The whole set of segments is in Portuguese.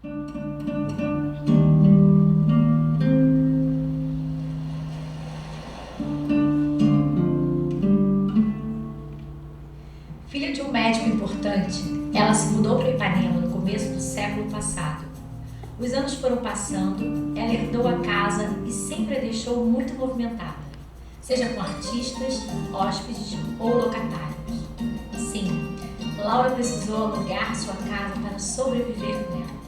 Filha de um médico importante, ela se mudou para Ipanema no começo do século passado. Os anos foram passando, ela herdou a casa e sempre a deixou muito movimentada, seja com artistas, hóspedes ou locatários. Sim, Laura precisou alugar sua casa para sobreviver nela.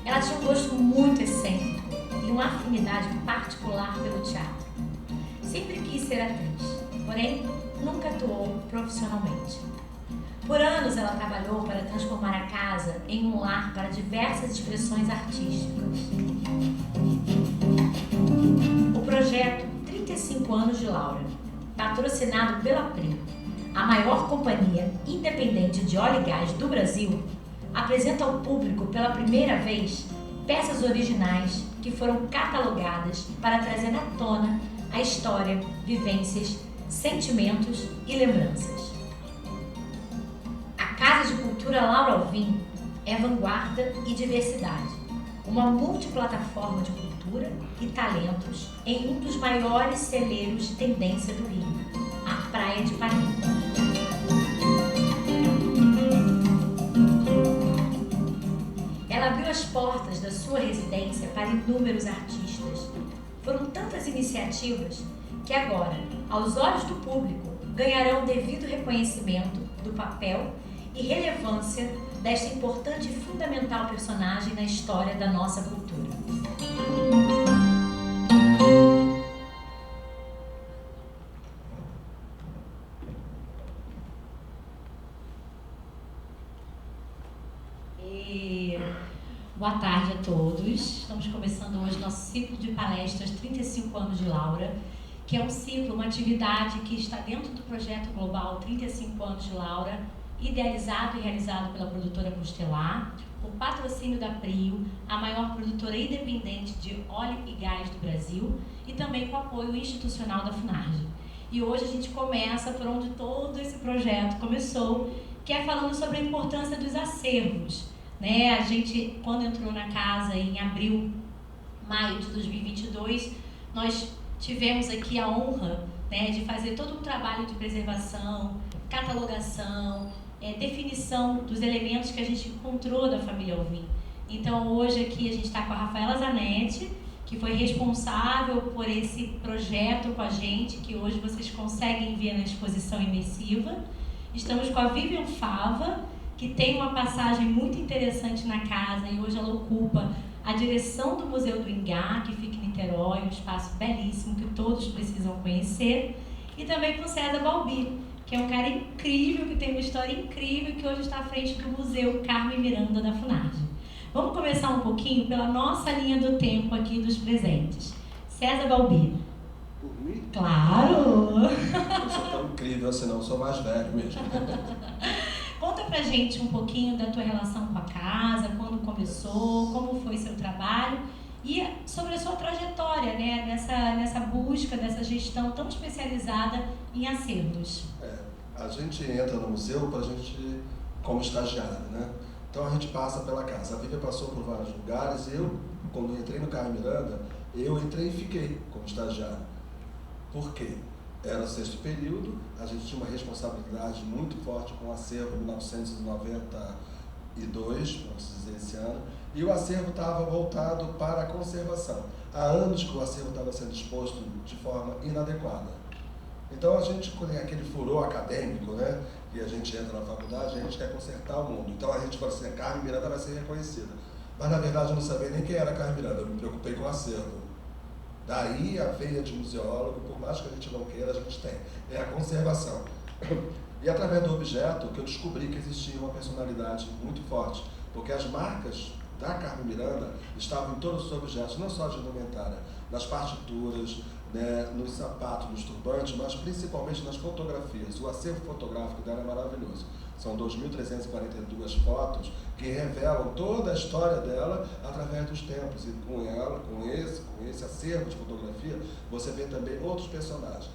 Ela tinha um gosto muito excêntrico e uma afinidade particular pelo teatro. Sempre quis ser atriz, porém nunca atuou profissionalmente. Por anos ela trabalhou para transformar a casa em um lar para diversas expressões artísticas. O projeto 35 anos de Laura, patrocinado pela Prio, a maior companhia independente de óleo e gás do Brasil, apresenta ao público pela primeira vez peças originais que foram catalogadas para trazer à tona a história, vivências, sentimentos e lembranças. A Casa de Cultura Laura Alvim é vanguarda e diversidade, uma multiplataforma de cultura e talentos em um dos maiores celeiros de tendência do Rio, a Praia de Ipanema. Ela abriu as portas da sua residência para inúmeros artistas. Foram tantas iniciativas que agora, aos olhos do público, ganharão o devido reconhecimento do papel e relevância desta importante e fundamental personagem na história da nossa cultura. Boa tarde a todos. Estamos começando hoje nosso ciclo de palestras 35 anos de Laura, que é um ciclo, uma atividade que está dentro do projeto global 35 anos de Laura, idealizado e realizado pela produtora Constelar, o patrocínio da Prio, a maior produtora independente de óleo e gás do Brasil, e também com o apoio institucional da Funarge. E hoje a gente começa por onde todo esse projeto começou, que é falando sobre a importância dos acervos. A gente, quando entrou na casa em abril, maio de 2022, nós tivemos aqui a honra, de fazer todo um trabalho de preservação, catalogação, definição dos elementos que a gente encontrou da família Alvim. Então hoje aqui a gente está com a Rafaela Zanetti, que foi responsável por esse projeto com a gente, que hoje vocês conseguem ver na exposição imersiva. Estamos com a Vivian Fava, que tem uma passagem muito interessante na casa e hoje ela ocupa a direção do Museu do Ingá, que fica em Niterói, um espaço belíssimo que todos precisam conhecer. E também com César Balbi, que é um cara incrível, que tem uma história incrível e que hoje está à frente do Museu Carmen Miranda da Funarge. Vamos começar um pouquinho pela nossa linha do tempo aqui dos presentes. César Balbi. Por mim? Claro! Eu sou tão incrível assim, não, eu sou mais velho mesmo. Conta pra gente um pouquinho da tua relação com a casa, quando começou, como foi seu trabalho e sobre a sua trajetória, nessa busca, dessa gestão tão especializada em acervos. A gente entra no museu como estagiário, Então a gente passa pela casa. A Vivian passou por vários lugares e eu, quando entrei no Carmen Miranda, eu entrei e fiquei como estagiário. Por quê? Era o 6º período, a gente tinha uma responsabilidade muito forte com o acervo 1992, vamos dizer esse ano, e o acervo estava voltado para a conservação. Há anos que o acervo estava sendo exposto de forma inadequada. Então a gente, com aquele furor acadêmico, e a gente entra na faculdade, a gente quer consertar o mundo. Então a gente fala assim, a Carmen Miranda vai ser reconhecida. Mas na verdade eu não sabia nem quem era a Carmen Miranda, eu me preocupei com o acervo. Daí a veia de museólogo, por mais que a gente não queira, a gente tem. É a conservação. E através do objeto que eu descobri que existia uma personalidade muito forte. Porque as marcas da Carmen Miranda estavam em todos os objetos, não só de indumentária, nas partituras, nos sapatos, nos turbantes, mas principalmente nas fotografias. O acervo fotográfico dela é maravilhoso. São 2.342 fotos que revelam toda a história dela através dos tempos. E com esse acervo de fotografia, você vê também outros personagens.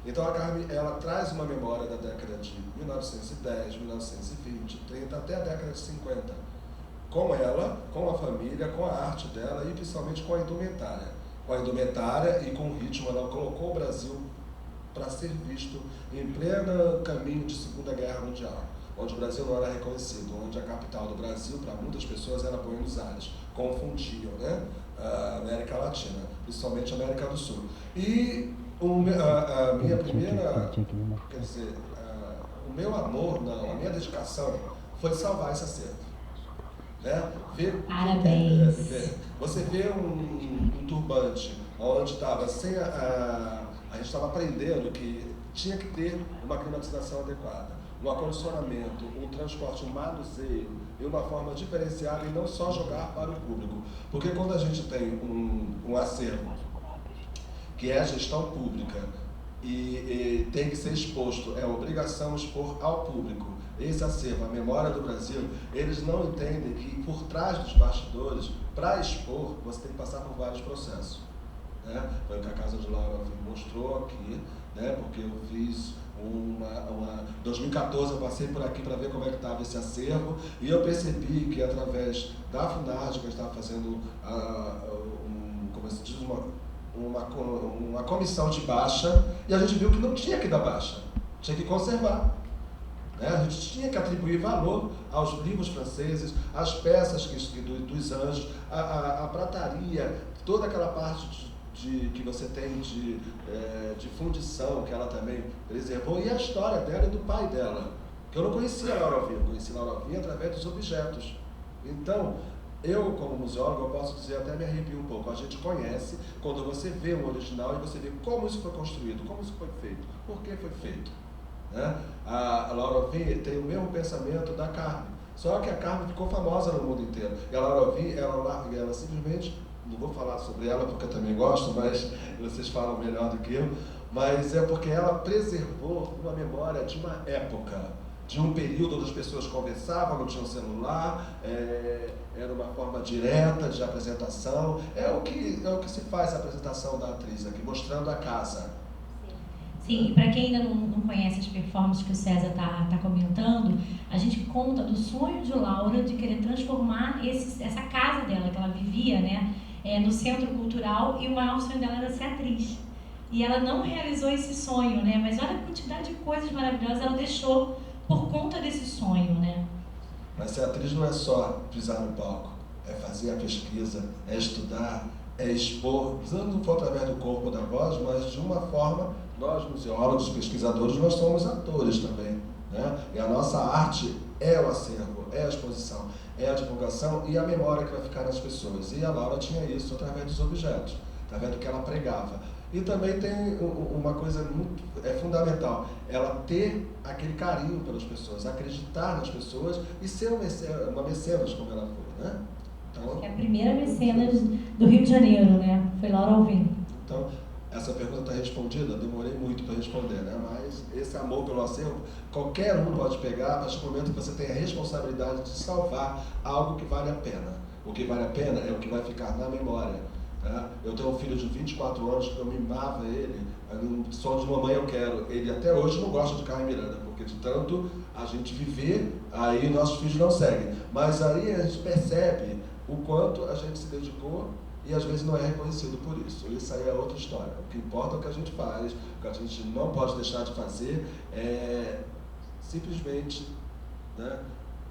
Então a Carmen, ela traz uma memória da década de 1910, 1920, 30, até a década de 50. com ela, com a família, com a arte dela e principalmente com a indumentária. Com a indumentária e com o ritmo, ela colocou o Brasil para ser visto em pleno caminho de Segunda Guerra Mundial, onde o Brasil não era reconhecido, onde a capital do Brasil, para muitas pessoas, era Buenos Aires, confundiam, né? A América Latina, principalmente a América do Sul. E a minha primeira, quer dizer, o meu amor, não, a minha dedicação foi salvar esse acervo. Né? Parabéns! Você vê um turbante onde estava sem a gente estava aprendendo que tinha que ter uma climatização adequada, um acondicionamento, um transporte, um manuseio e uma forma diferenciada e não só jogar para o público. Porque quando a gente tem um acervo que é a gestão pública e tem que ser exposto, é obrigação expor ao público esse acervo, a memória do Brasil, eles não entendem que por trás dos bastidores, para expor, você tem que passar por vários processos. Né? Foi o que a Casa de Laura mostrou aqui, né? Porque eu fiz em 2014 eu passei por aqui para ver como é que estava esse acervo e eu percebi que através da FUNARD, que estava fazendo como se diz, uma comissão de baixa, e a gente viu que não tinha que dar baixa, tinha que conservar. Né? A gente tinha que atribuir valor aos livros franceses, às peças dos anjos, a prataria, toda aquela parte que você tem de fundição, que ela também preservou, e a história dela e do pai dela. Que eu não conhecia a Laura Alvim, eu conheci a Laura Alvim através dos objetos. Então, eu, como museólogo, eu posso dizer, até me arrepio um pouco, a gente conhece quando você vê um original e você vê como isso foi construído, como isso foi feito, por que foi feito. Né? A Laura Alvim tem o mesmo pensamento da Carmen, só que a Carmen ficou famosa no mundo inteiro. E a Laura Alvim, ela simplesmente, não vou falar sobre ela porque eu também gosto, mas vocês falam melhor do que eu, mas é porque ela preservou uma memória de uma época, de um período onde as pessoas conversavam, não tinham celular, era uma forma direta de apresentação, é o que se faz a apresentação da atriz aqui, mostrando a casa. Sim, e para quem ainda não conhece as performances que o César está comentando, a gente conta do sonho de Laura de querer transformar essa casa dela, que ela vivia, né, no centro cultural, e o maior sonho dela era ser atriz. E ela não realizou esse sonho, né, mas olha a quantidade de coisas maravilhosas ela deixou por conta desse sonho, né? Mas ser atriz não é só pisar no palco, é fazer a pesquisa, é estudar, é expor, não for através do corpo ou da voz, mas de uma forma, nós museólogos, pesquisadores, nós somos atores também, né? E a nossa arte é o acervo, é a exposição, é a divulgação e a memória que vai ficar nas pessoas. E a Laura tinha isso através dos objetos, através do que ela pregava. E também tem uma coisa muito fundamental, ela ter aquele carinho pelas pessoas, acreditar nas pessoas e ser uma mecenas como ela foi, né? Então, é a primeira mecenas do Rio de Janeiro, né? Foi Laura Alvim. Então, essa pergunta está respondida, demorei muito para responder, né? Mas esse amor pelo acervo, qualquer um pode pegar a partir do momento que você tem a responsabilidade de salvar algo que vale a pena. O que vale a pena é o que vai ficar na memória. Tá? Eu tenho um filho de 24 anos que eu mimava ele, só de mamãe eu quero. Ele até hoje não gosta de Carmen Miranda, porque de tanto a gente viver, aí nossos filhos não seguem. Mas aí a gente percebe o quanto a gente se dedicou e às vezes não é reconhecido por isso. Isso aí é outra história. O que importa é o que a gente faz, o que a gente não pode deixar de fazer é simplesmente, né,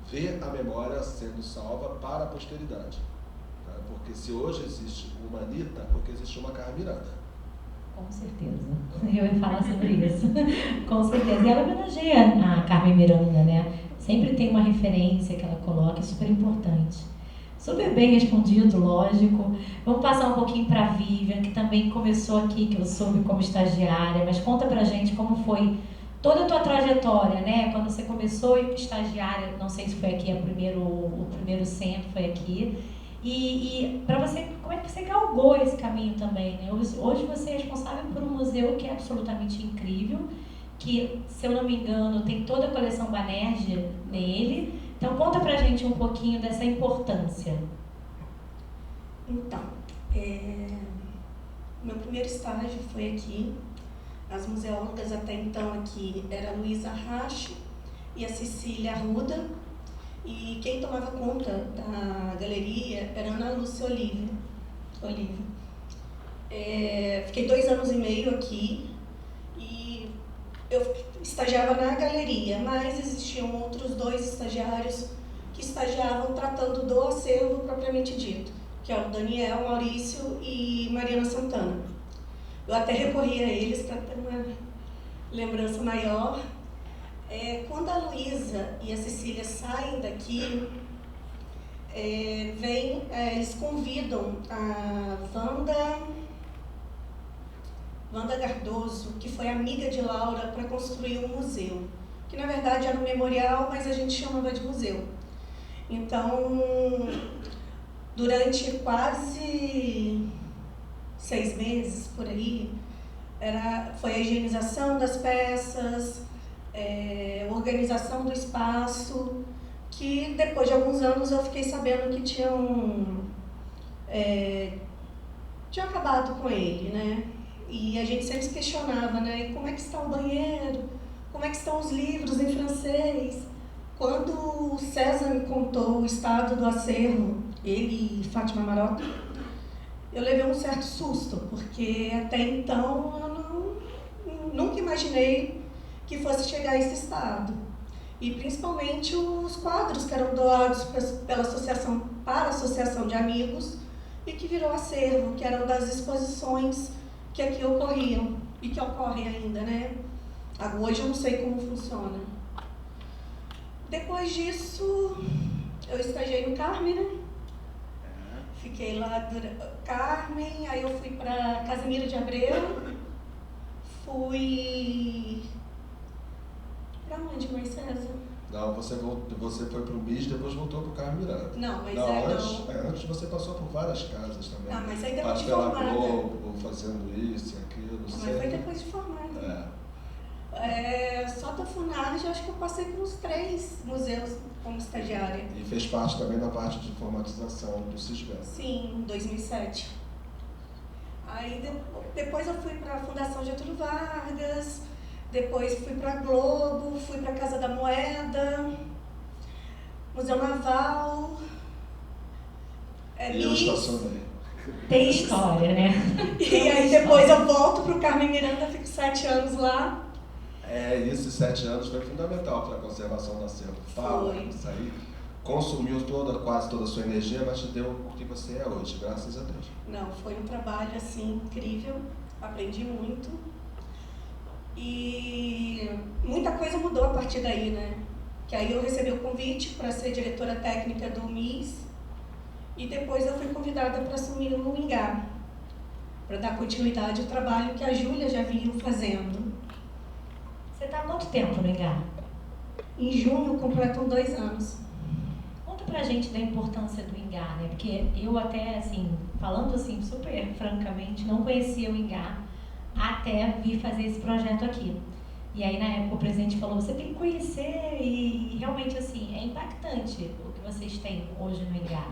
ver a memória sendo salva para a posteridade. Tá? Porque se hoje existe uma Anitta, porque existe uma Carmen Miranda. Com certeza. Eu ia falar sobre isso. Com certeza. E ela homenageia a Carmen Miranda, né? Sempre tem uma referência que ela coloca, é super importante. Super bem respondido, lógico. Vamos passar um pouquinho para a Vivian, que também começou aqui, que eu soube como estagiária, mas conta pra gente como foi toda a tua trajetória, né? Quando você começou estagiária, não sei se foi aqui o primeiro centro, foi aqui. E para você, como é que você galgou esse caminho também, né? Hoje você é responsável por um museu que é absolutamente incrível, que, se eu não me engano, tem toda a coleção Banerjee nele. Então, conta pra gente um pouquinho dessa importância. Então, meu primeiro estágio foi aqui. As museólogas até então aqui era a Luísa Rache e a Cecília Arruda. E quem tomava conta da galeria era a Ana Lúcia Oliva. Fiquei 2 anos e meio aqui e eu estagiava na galeria, mas existiam outros 2 estagiários que estagiavam tratando do acervo propriamente dito, que é o Daniel Maurício e Mariana Santana. Eu até recorri a eles para ter uma lembrança maior. Quando a Luísa e a Cecília saem daqui, eles convidam a Wanda Cardoso, que foi amiga de Laura, para construir um museu, que na verdade era um memorial, mas a gente chamava de museu. Então, durante quase 6 meses, por aí, foi a higienização das peças, organização do espaço, que depois de alguns anos eu fiquei sabendo que tinham acabado com ele, né? E a gente sempre se questionava, né? E como é que está o banheiro? Como é que estão os livros em francês? Quando o César me contou o estado do acervo, ele e Fátima Marota, eu levei um certo susto, porque até então eu nunca imaginei que fosse chegar a esse estado. E principalmente os quadros que eram doados pela associação, para a Associação de Amigos, e que virou acervo, que eram das exposições que aqui ocorriam e que ocorrem ainda, né? Hoje eu não sei como funciona. Depois disso, eu estagiei no Carmen, né? Fiquei lá durante Carmen, aí eu fui para Casimiro de Abreu, fui para onde, mais, César? Não, você foi para o MIS, depois voltou para o Carmen Miranda. Não, mas antes você passou por várias casas também. Ah, mas aí depois de pela formada. Globo, fazendo isso e aquilo. Mas foi depois de formada. Só da Funarge, acho que eu passei por uns 3 museus como estagiária. E fez parte também da parte de informatização do CISBEN. Sim, em 2007. Aí depois eu fui para a Fundação Getúlio Vargas, depois fui para a Globo, fui para a Casa da Moeda, Museu Naval. E eu estacionei. Tem história, né? E aí depois eu volto para o Carmen Miranda, fico 7 anos lá. Esses 7 anos foi fundamental para a conservação do acervo. Isso aí consumiu quase toda a sua energia, mas te deu o que você é hoje, graças a Deus. Não, foi um trabalho assim incrível, aprendi muito. E muita coisa mudou a partir daí, né? Que aí eu recebi o convite para ser diretora técnica do MIS e depois eu fui convidada para assumir o INGA, para dar continuidade ao trabalho que a Júlia já vinha fazendo. Você está há quanto tempo no INGA? Em junho completam 2 anos. Conta pra gente da importância do INGA, né? Porque eu até, assim, falando assim, super francamente, não conhecia o INGA até vir fazer esse projeto aqui. E aí, na época, o presidente falou, você tem que conhecer, e realmente, assim, é impactante o que vocês têm hoje no INGA.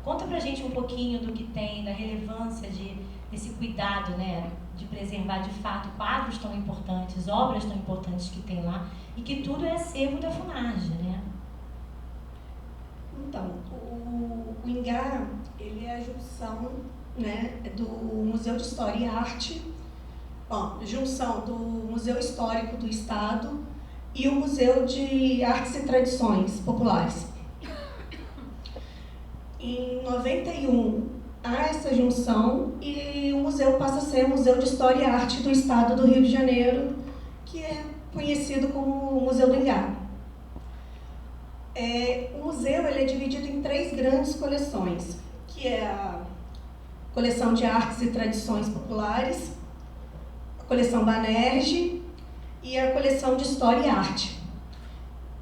Conta pra gente um pouquinho do que tem, da relevância desse cuidado, né, de preservar, de fato, quadros tão importantes, obras tão importantes que tem lá, e que tudo é acervo da Funarge, né? Então, o INGA, ele é a junção, né, do Museu de História e Arte, junção do Museu Histórico do Estado e o Museu de Artes e Tradições Populares. Em 91, há essa junção e o museu passa a ser o Museu de História e Arte do Estado do Rio de Janeiro, que é conhecido como Museu do INGA. O museu ele é dividido em 3 grandes coleções, que é a coleção de Artes e Tradições Populares, a coleção Banerje e a coleção de História e Arte.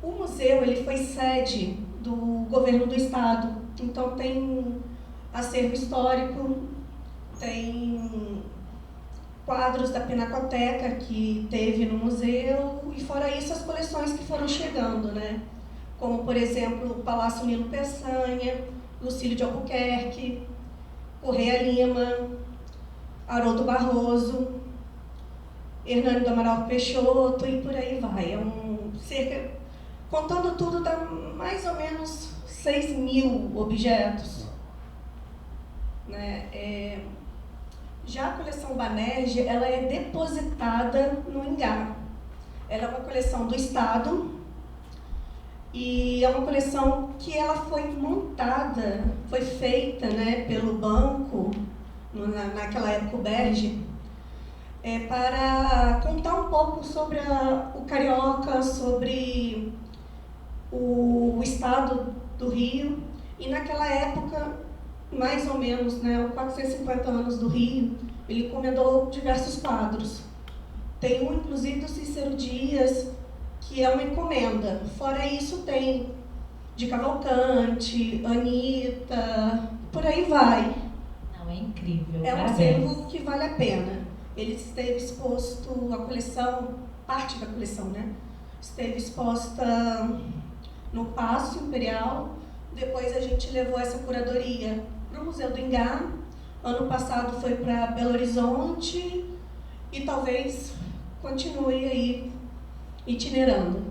O museu ele foi sede do governo do estado, então tem acervo histórico, tem quadros da Pinacoteca que teve no museu, e fora isso as coleções que foram chegando, né? Como, por exemplo, o Palácio Nilo Peçanha, Lucílio de Albuquerque, Correia Lima, Haroldo Barroso, Hernani do Amaral Peixoto e por aí vai. Contando tudo, dá mais ou menos 6.000 objetos. Né? Já a coleção Banerjee, ela é depositada no INGA. Ela é uma coleção do Estado e é uma coleção que ela foi montada, foi feita, né, pelo banco, naquela época o BERJ, para contar um pouco sobre o carioca, sobre o estado do Rio. E naquela época, mais ou menos, né, 450 anos do Rio, ele encomendou diversos quadros. Tem um, inclusive, do Cícero Dias, que é uma encomenda. Fora isso, tem de Cavalcante, Anitta, por aí vai. Não, é incrível. É um parabéns. acervo que vale a pena. Ele esteve exposto, a coleção, parte da coleção, né? Esteve exposta no Paço Imperial. Depois a gente levou essa curadoria para o Museu do Ingá. Ano passado foi para Belo Horizonte e talvez continue aí itinerando.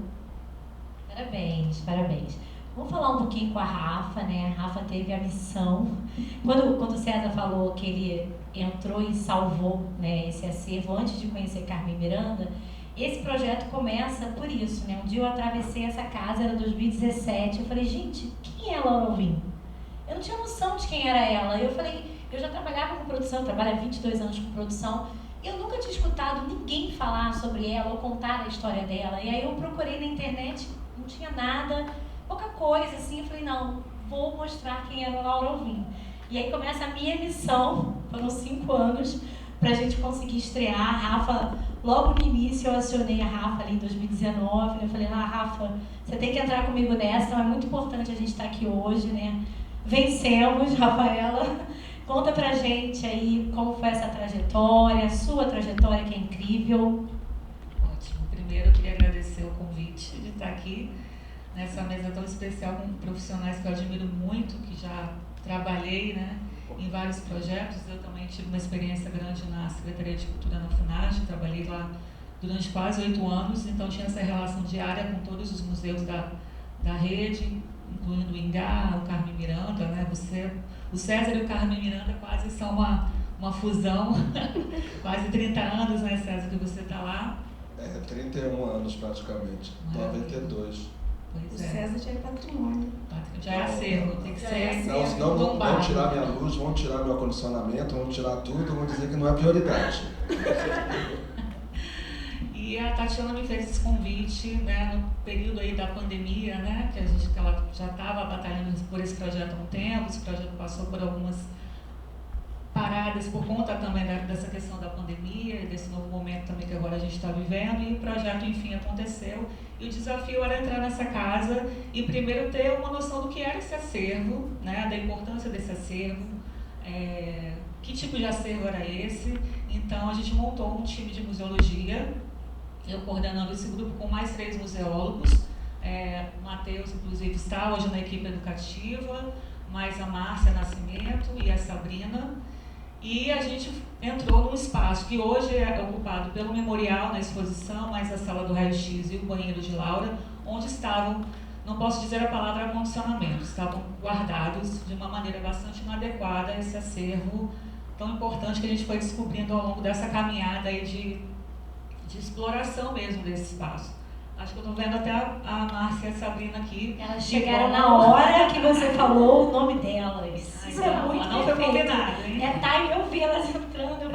Parabéns, parabéns. Vamos falar um pouquinho com a Rafa, né? A Rafa teve a missão. Quando o César falou que ele entrou e salvou, né, esse acervo antes de conhecer Carmen Miranda, esse projeto começa por isso, né? Um dia eu atravessei essa casa, era 2017, eu falei, gente, quem é Laura Alvim? Eu não tinha noção de quem era ela. Eu falei, eu já trabalhava com produção, eu trabalho há 22 anos com produção, e eu nunca tinha escutado ninguém falar sobre ela ou contar a história dela. E aí eu procurei na internet, não tinha nada, pouca coisa, assim, eu falei, não, vou mostrar quem era Laura Alvim. E aí começa a minha missão, foram 5 anos, para a gente conseguir estrear. A Rafa, logo no início eu acionei a Rafa ali em 2019, eu falei, Rafa, você tem que entrar comigo nessa, então é muito importante a gente estar aqui hoje, né? Vencemos, Rafaela. Conta pra gente aí como foi essa trajetória, a sua trajetória, que é incrível. Ótimo. Primeiro eu queria agradecer o convite de estar aqui nessa mesa tão especial com profissionais que eu admiro muito, que já trabalhei, né, em vários projetos. Eu também tive uma experiência grande na Secretaria de Cultura na FUNAG, trabalhei lá durante quase 8 anos, então tinha essa relação diária com todos os museus da rede, incluindo o INGA, o Carmen Miranda, né? O César e o Carmen Miranda quase são uma fusão, quase 30 anos, né, César, que você está lá. 31 anos praticamente, 92. O César já é patrimônio. Já é acervo, tem que ser. Não, senão vão tirar minha luz, vão tirar meu acondicionamento, vão tirar tudo, vão dizer que não é prioridade. E a Tatiana me fez esse convite, né, no período aí da pandemia, né, que ela já estava batalhando por esse projeto há um tempo. Esse projeto passou por algumas paradas por conta também dessa questão da pandemia, desse novo momento também que agora a gente está vivendo, e o projeto, enfim, aconteceu. E o desafio era entrar nessa casa e primeiro ter uma noção do que era esse acervo, né, da importância desse acervo, que tipo de acervo era esse. Então a gente montou um time de museologia, eu coordenando esse grupo com mais 3 museólogos. O Matheus, inclusive, está hoje na equipe educativa, mais a Márcia Nascimento e a Sabrina. E a gente entrou num espaço que hoje é ocupado pelo memorial na exposição, mais a sala do raio-x e o banheiro de Laura, onde estavam, não posso dizer a palavra acondicionamento, estavam guardados de uma maneira bastante inadequada esse acervo tão importante que a gente foi descobrindo ao longo dessa caminhada aí de exploração mesmo desse espaço. Acho que eu estou vendo até a Márcia e a Sabrina aqui. Elas chegaram na hora que você falou o nome delas. Isso é muito não foi combinado, hein? Eu vi elas entrando.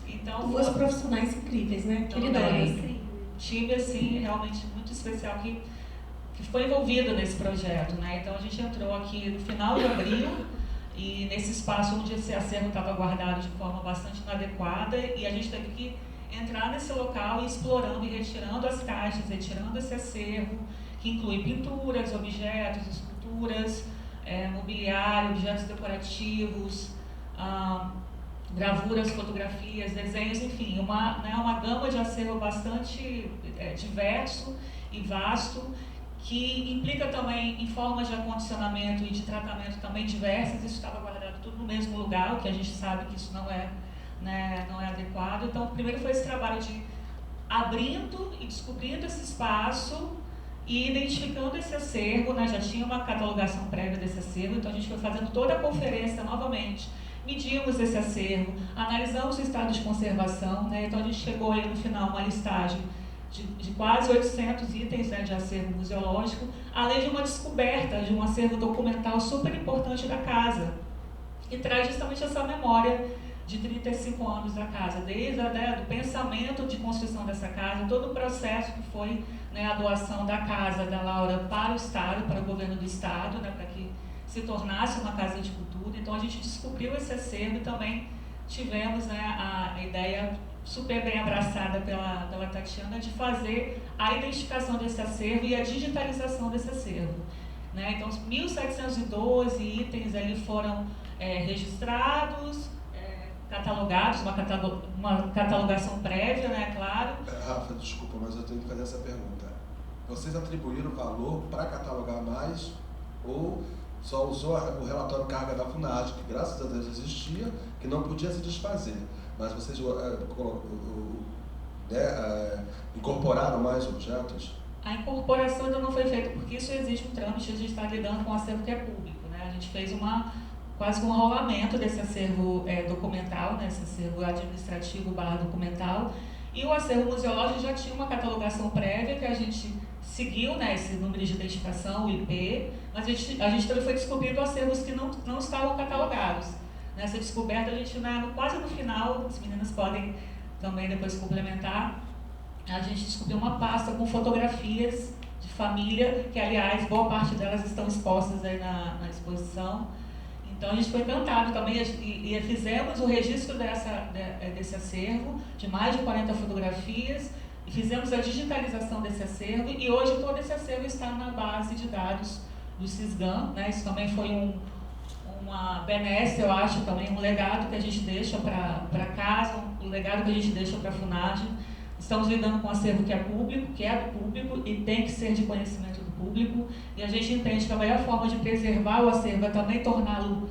Então, 2 profissionais incríveis, né? Queridonas. Time, assim, realmente muito especial que foi envolvido nesse projeto, né? Então, a gente entrou aqui no final de abril e nesse espaço onde esse acervo estava guardado de forma bastante inadequada, e a gente teve que entrar nesse local e explorando e retirando as caixas, retirando esse acervo, que inclui pinturas, objetos, esculturas, mobiliário, objetos decorativos, gravuras, fotografias, desenhos, enfim, uma gama de acervo bastante diverso e vasto, que implica também em formas de acondicionamento e de tratamento também diversas. Isso estava guardado tudo no mesmo lugar, o que a gente sabe que isso não é adequado. Então, primeiro foi esse trabalho de abrindo e descobrindo esse espaço E identificando esse acervo, né, já tinha uma catalogação prévia desse acervo, então a gente foi fazendo toda a conferência novamente, medimos esse acervo, analisamos o estado de conservação, né, então a gente chegou aí no final uma listagem de quase 800 itens, né, de acervo museológico, além de uma descoberta de um acervo documental super importante da casa, que traz justamente essa memória de 35 anos da casa, desde do pensamento de construção dessa casa, todo o processo que foi, né, a doação da casa da Laura para o Estado, para o governo do Estado, né, para que se tornasse uma casa de cultura. Então a gente descobriu esse acervo e também tivemos, né, a ideia super bem abraçada pela Tatiana de fazer a identificação desse acervo e a digitalização desse acervo. Né? Então 1.712 itens ali foram registrados, catalogados, uma catalogação prévia, né, claro. Rafa, desculpa, mas eu tenho que fazer essa pergunta. Vocês atribuíram valor para catalogar mais ou só usou o relatório carga da FUNAD, que graças a Deus existia, que não podia se desfazer, mas vocês incorporaram mais objetos? A incorporação ainda não foi feita porque isso existe um trâmite, a gente está lidando com um acervo que é público, né? A gente fez quase um rolamento desse acervo documental, né, esse acervo administrativo / documental, e o acervo museológico já tinha uma catalogação prévia que a gente seguiu, né, esse número de identificação, o IP, mas a gente também foi descobrindo acervos que não estavam catalogados. Nessa descoberta, a gente, quase no final, as meninas podem também depois complementar, a gente descobriu uma pasta com fotografias de família, que aliás, boa parte delas estão expostas aí na exposição. Então a gente foi encantado também e fizemos o registro desse acervo, de mais de 40 fotografias, e fizemos a digitalização desse acervo, e hoje todo esse acervo está na base de dados do Cisgam, né? Isso também foi uma benesse, eu acho, também um legado que a gente deixa para casa, um legado que a gente deixa para a FUNAD. Estamos lidando com um acervo que é público, que é do público e tem que ser de conhecimento do público, e a gente entende que a melhor forma de preservar o acervo é também torná-lo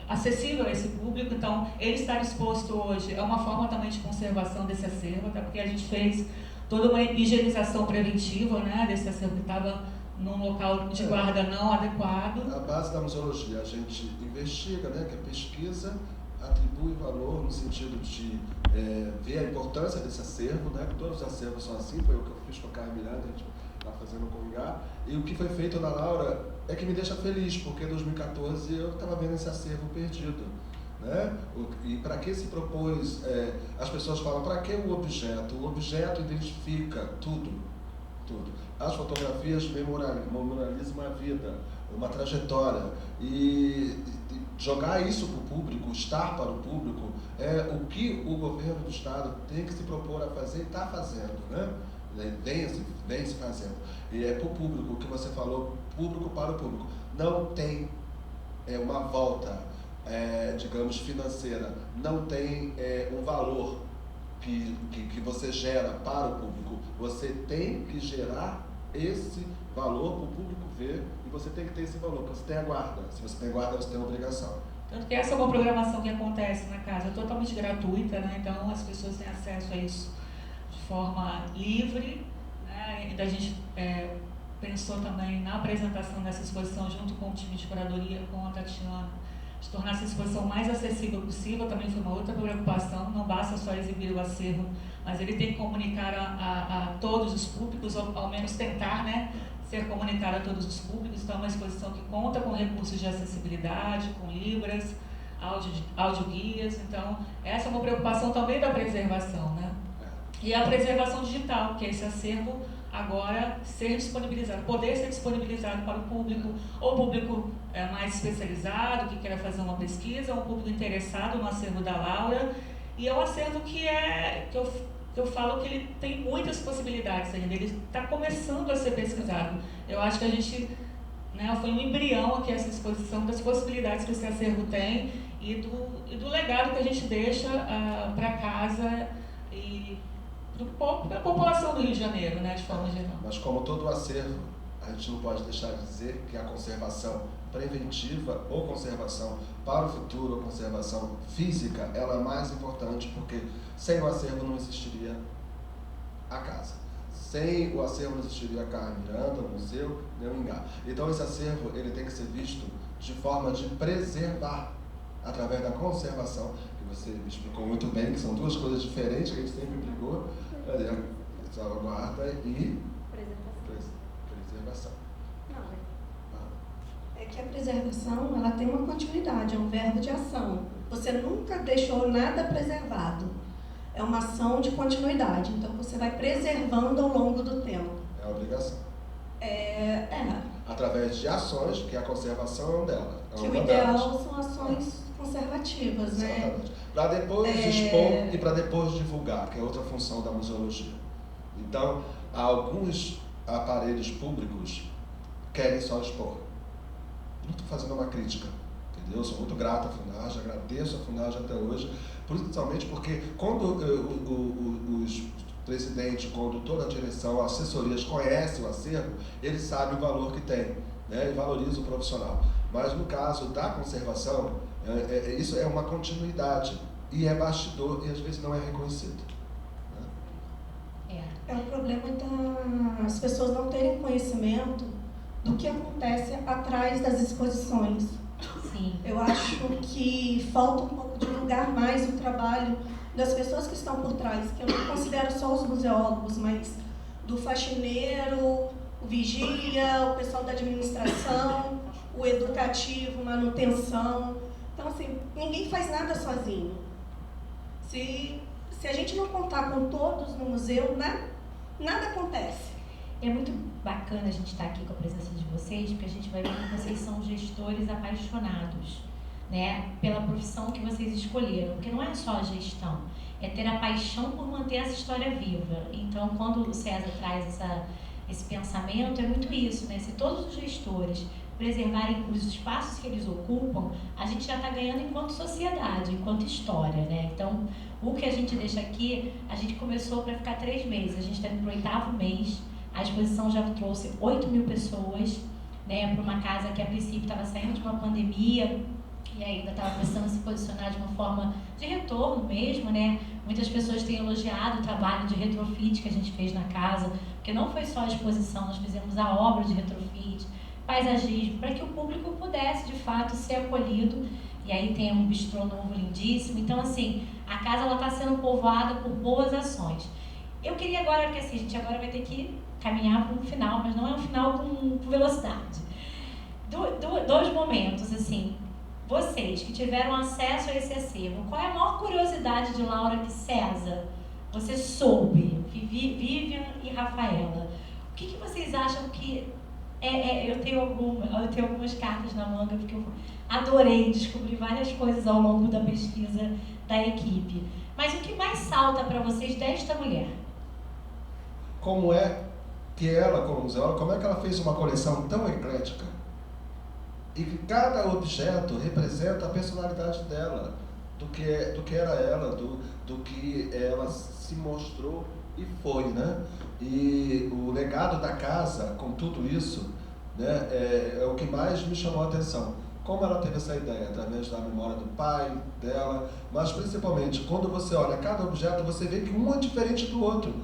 acessível a esse público. Então, ele estar exposto hoje é uma forma também de conservação desse acervo, até porque a gente fez toda uma higienização preventiva, né, desse acervo que estava num local de guarda não adequado. A base da museologia, a gente investiga, né, que é pesquisa, atribui valor no sentido de ver a importância desse acervo, né, que todos os acervos são assim, foi o que eu fiz com a Carmen Miranda, a gente está fazendo com o IGA, e o que foi feito na Laura é que me deixa feliz, porque em 2014 eu estava vendo esse acervo perdido, né? E para que se propôs, as pessoas falam, para que o objeto identifica tudo. As fotografias memorializam uma vida, uma trajetória, e jogar isso para o público, estar para o público, é o que o governo do Estado tem que se propor a fazer e está fazendo, né? Vem se fazendo. E é para o público, o que você falou, público para o público. Não tem uma volta, digamos, financeira, não tem um valor que você gera para o público. Você tem que gerar esse valor para o público ver, e você tem que ter esse valor, porque você tem a guarda. Se você tem guarda, você tem a obrigação. Tanto que essa é uma programação que acontece na casa, totalmente gratuita, né? Então as pessoas têm acesso a isso de forma livre, né? E a gente pensou também na apresentação dessa exposição junto com o time de curadoria, com a Tatiana, de tornar essa exposição mais acessível possível. Também foi uma outra preocupação, não basta só exibir o acervo, mas ele tem que comunicar a todos os públicos, ou ao menos tentar, né, ser comunicado a todos os públicos. Então é uma exposição que conta com recursos de acessibilidade, com libras, audioguias. Então essa é uma preocupação também da preservação, né? E a preservação digital, que é esse acervo agora ser disponibilizado, poder ser disponibilizado para o público, ou público mais especializado, que queira fazer uma pesquisa, ou um público interessado no acervo da Laura. E é um acervo que eu falo que ele tem muitas possibilidades ainda, ele está começando a ser pesquisado. Eu acho que a gente, né, foi um embrião aqui essa exposição das possibilidades que esse acervo tem e do legado que a gente deixa para casa e para a população do Rio de Janeiro, né, de forma geral. Mas como todo acervo, a gente não pode deixar de dizer que a conservação preventiva ou conservação para o futuro, ou conservação física, ela é mais importante, porque sem o acervo não existiria a casa. Sem o acervo não existiria a Carmen Miranda, o museu, nem o Ingá. Então esse acervo ele tem que ser visto de forma de preservar, através da conservação, que você me explicou muito bem, que são duas coisas diferentes que a gente sempre brigou, salvaguarda e preservação. É que a preservação ela tem uma continuidade, é um verbo de ação. Você nunca deixou nada preservado. É uma ação de continuidade. Então você vai preservando ao longo do tempo. É a obrigação. É. Através de ações, que a conservação é uma delas. Que o ideal são ações conservativas, né? Exatamente. Para depois expor e para depois divulgar, que é outra função da museologia. Então, alguns aparelhos públicos querem só expor. Não estou fazendo uma crítica, entendeu? Sou muito grato à FUNARJ, agradeço a FUNARJ até hoje, principalmente porque quando os presidentes, quando toda a direção, assessorias conhecem o acervo, eles sabem o valor que tem, né? E valorizam o profissional. Mas no caso da conservação, isso é uma continuidade e é bastidor e às vezes não é reconhecido. É o problema das pessoas não terem conhecimento do que acontece atrás das exposições. Sim. Eu acho que falta um pouco divulgar mais o trabalho das pessoas que estão por trás, que eu não considero só os museólogos, mas do faxineiro, o vigia, o pessoal da administração, o educativo, manutenção. Então, assim, ninguém faz nada sozinho. Se a gente não contar com todos no museu, nada acontece. É muito bacana a gente estar aqui com a presença de vocês, porque a gente vai ver que vocês são gestores apaixonados, né, pela profissão que vocês escolheram, porque não é só a gestão, é ter a paixão por manter essa história viva. Então, quando o César traz esse pensamento, é muito isso, né? Se todos os gestores preservarem os espaços que eles ocupam, a gente já está ganhando enquanto sociedade, enquanto história, né? Então, o que a gente deixa aqui, a gente começou para ficar 3 meses, a gente está indo para o 8º mês, a exposição já trouxe 8.000 pessoas, né, para uma casa que a princípio estava saindo de uma pandemia e ainda estava precisando se posicionar de uma forma de retorno mesmo, né? Muitas pessoas têm elogiado o trabalho de retrofit que a gente fez na casa, porque não foi só a exposição, nós fizemos a obra de retrofit, paisagismo, para que o público pudesse, de fato, ser acolhido. E aí tem um bistrô novo lindíssimo. Então, assim, a casa está sendo povoada por boas ações. Eu queria agora, porque assim, a gente agora vai ter que caminhar para um final, mas não é um final com velocidade. Dois momentos, assim, vocês que tiveram acesso a esse acervo, qual é a maior curiosidade de Laura que César você soube? Vivian e Rafaela. O que vocês acham que eu tenho algumas cartas na manga, porque eu adorei descobrir várias coisas ao longo da pesquisa da equipe. Mas o que mais salta para vocês desta mulher? Como é que ela, como museóloga, como é que ela fez uma coleção tão eclética? E que cada objeto representa a personalidade dela, do que era ela, do que ela se mostrou e foi, né? E o legado da casa, com tudo isso, né, é o que mais me chamou a atenção. Como ela teve essa ideia, através da memória do pai, dela, mas principalmente, quando você olha cada objeto, você vê que um é diferente do outro,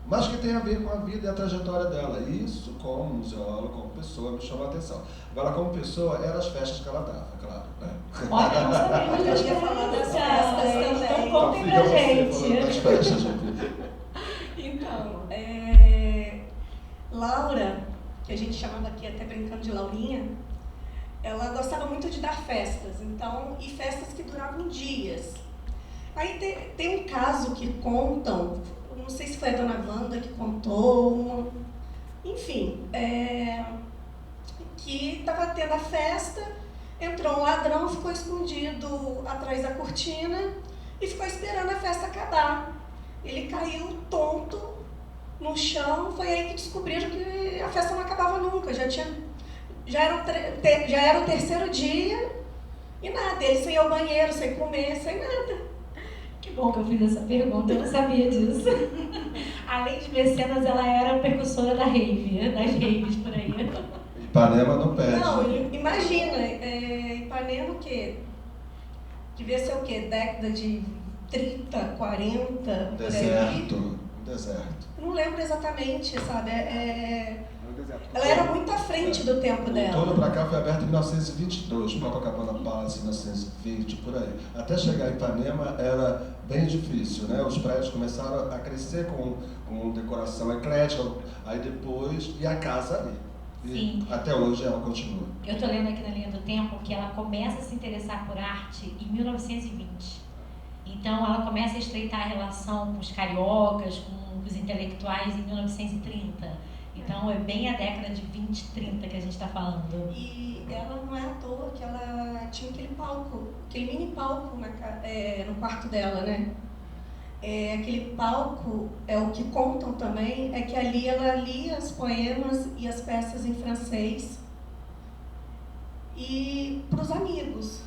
mas que tem a ver com a vida e a trajetória dela. Isso, como museóloga, como pessoa, me chamou a atenção. Agora, como pessoa, eram as festas que ela dava, claro, né? Olha, não sabemos Eu ia falar das festas também. Então, contem pra gente. Das festas, gente. Então, Laura, que a gente chamava aqui até brincando de Laurinha, ela gostava muito de dar festas, então, e festas que duravam dias. Aí tem um caso que contam, não sei se foi a dona Wanda que contou, enfim, que estava tendo a festa, entrou um ladrão, ficou escondido atrás da cortina e ficou esperando a festa acabar. Ele caiu tonto no chão, foi aí que descobriram que a festa não acabava nunca, já era o 3º dia e nada, ele sem ir ao banheiro, sem comer, sem nada. Que bom que eu fiz essa pergunta, eu não sabia disso. Além de mecenas, ela era precursora das raves por aí. Ipanema não perde. Não, imagina, Ipanema o quê? Devia ser o quê? Década de 30, 40, por aí. Deserto, deserto. Eu não lembro exatamente, sabe? No deserto. Ela era muito à frente do tempo O dela. túnel para cá foi aberto em 1922, Copacabana Palace em 1920, por aí. Até chegar em Ipanema era bem difícil, né? Os prédios começaram a crescer com decoração eclética, aí depois, e a casa ali. E Sim. até hoje ela continua. Eu estou lendo aqui na linha do tempo que ela começa a se interessar por arte em 1920. Então, ela começa a estreitar a relação com os cariocas, com os intelectuais em 1930. Então, é bem a década de 20, 30 que a gente está falando. E ela não é à toa que ela tinha aquele palco, aquele mini palco no quarto dela, né? Aquele palco, o que contam também, é que ali ela lia os poemas e as peças em francês e para os amigos,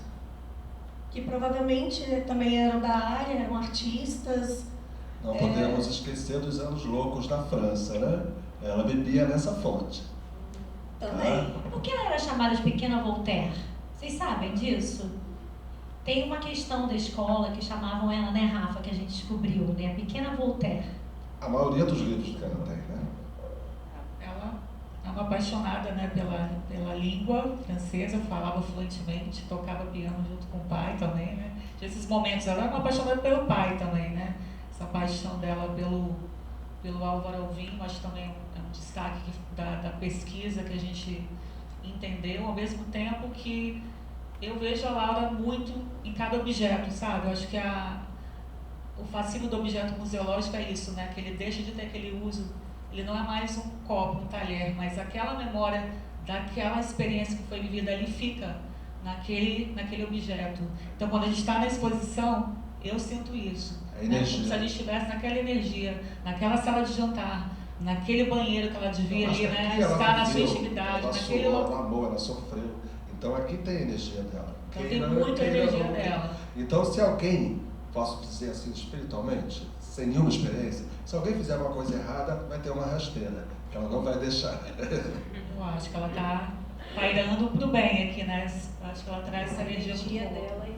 que provavelmente também eram da área, eram artistas. Não podemos esquecer dos anos loucos da França, né? Ela bebia nessa fonte. Também. Por que ela era chamada de Pequena Voltaire? Vocês sabem disso? Tem uma questão da escola que chamavam ela, né, Rafa, que a gente descobriu, né? A Pequena Voltaire. A maioria dos livros que ela tem, né? Ela é uma apaixonada, né, pela língua francesa, falava fluentemente, tocava piano junto com o pai também, né? Nesses momentos, ela é uma apaixonada pelo pai também, né? Essa paixão dela pelo Álvaro Alvim, acho que também é um destaque da pesquisa que a gente entendeu, ao mesmo tempo que eu vejo a Laura muito em cada objeto, sabe? Eu acho que o fascínio do objeto museológico é isso, né? Que ele deixa de ter aquele uso, ele não é mais um copo, um talher, mas aquela memória daquela experiência que foi vivida ali fica naquele objeto. Então, quando a gente está na exposição, eu sinto isso. Né? Como se a gente estivesse naquela energia, naquela sala de jantar, naquele banheiro que ela devia ali, né? Estar na sua intimidade, naquele ela amou, ela sofreu. Então aqui tem a energia dela. Então tem muita energia dela. Então se alguém, posso dizer assim espiritualmente, sem nenhuma experiência, se alguém fizer uma coisa errada, vai ter uma rasteira, que ela não vai deixar. Eu acho que ela está pairando pro bem aqui, né? Eu acho que ela traz essa energia dela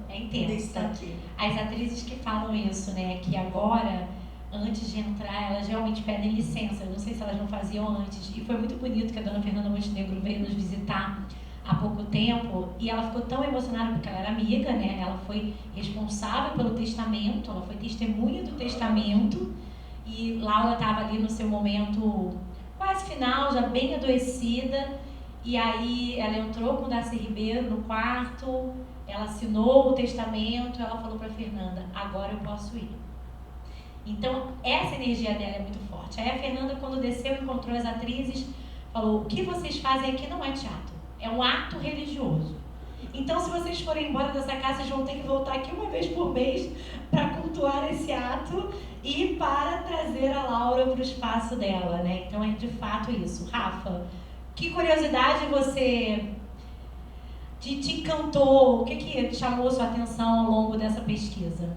é intensa. Está aqui. As atrizes que falam isso, né, que agora, antes de entrar, elas realmente pedem licença. Eu não sei se elas não faziam antes. E foi muito bonito que a dona Fernanda Montenegro veio nos visitar há pouco tempo e ela ficou tão emocionada porque ela era amiga, né? Ela foi responsável pelo testamento, ela foi testemunha do testamento e Laura estava ali no seu momento quase final, já bem adoecida, e aí ela entrou com o Darcy Ribeiro no quarto, ela assinou o testamento, ela falou para Fernanda: agora eu posso ir. Então essa energia dela é muito forte. Aí a Fernanda, quando desceu, encontrou as atrizes, falou: o que vocês fazem aqui não é teatro, é um ato religioso. Então, se vocês forem embora dessa casa, vocês vão ter que voltar aqui uma vez por mês para cultuar esse ato e para trazer a Laura para o espaço dela, né? Então, é de fato isso. Rafa, que curiosidade você te encantou? O que chamou sua atenção ao longo dessa pesquisa?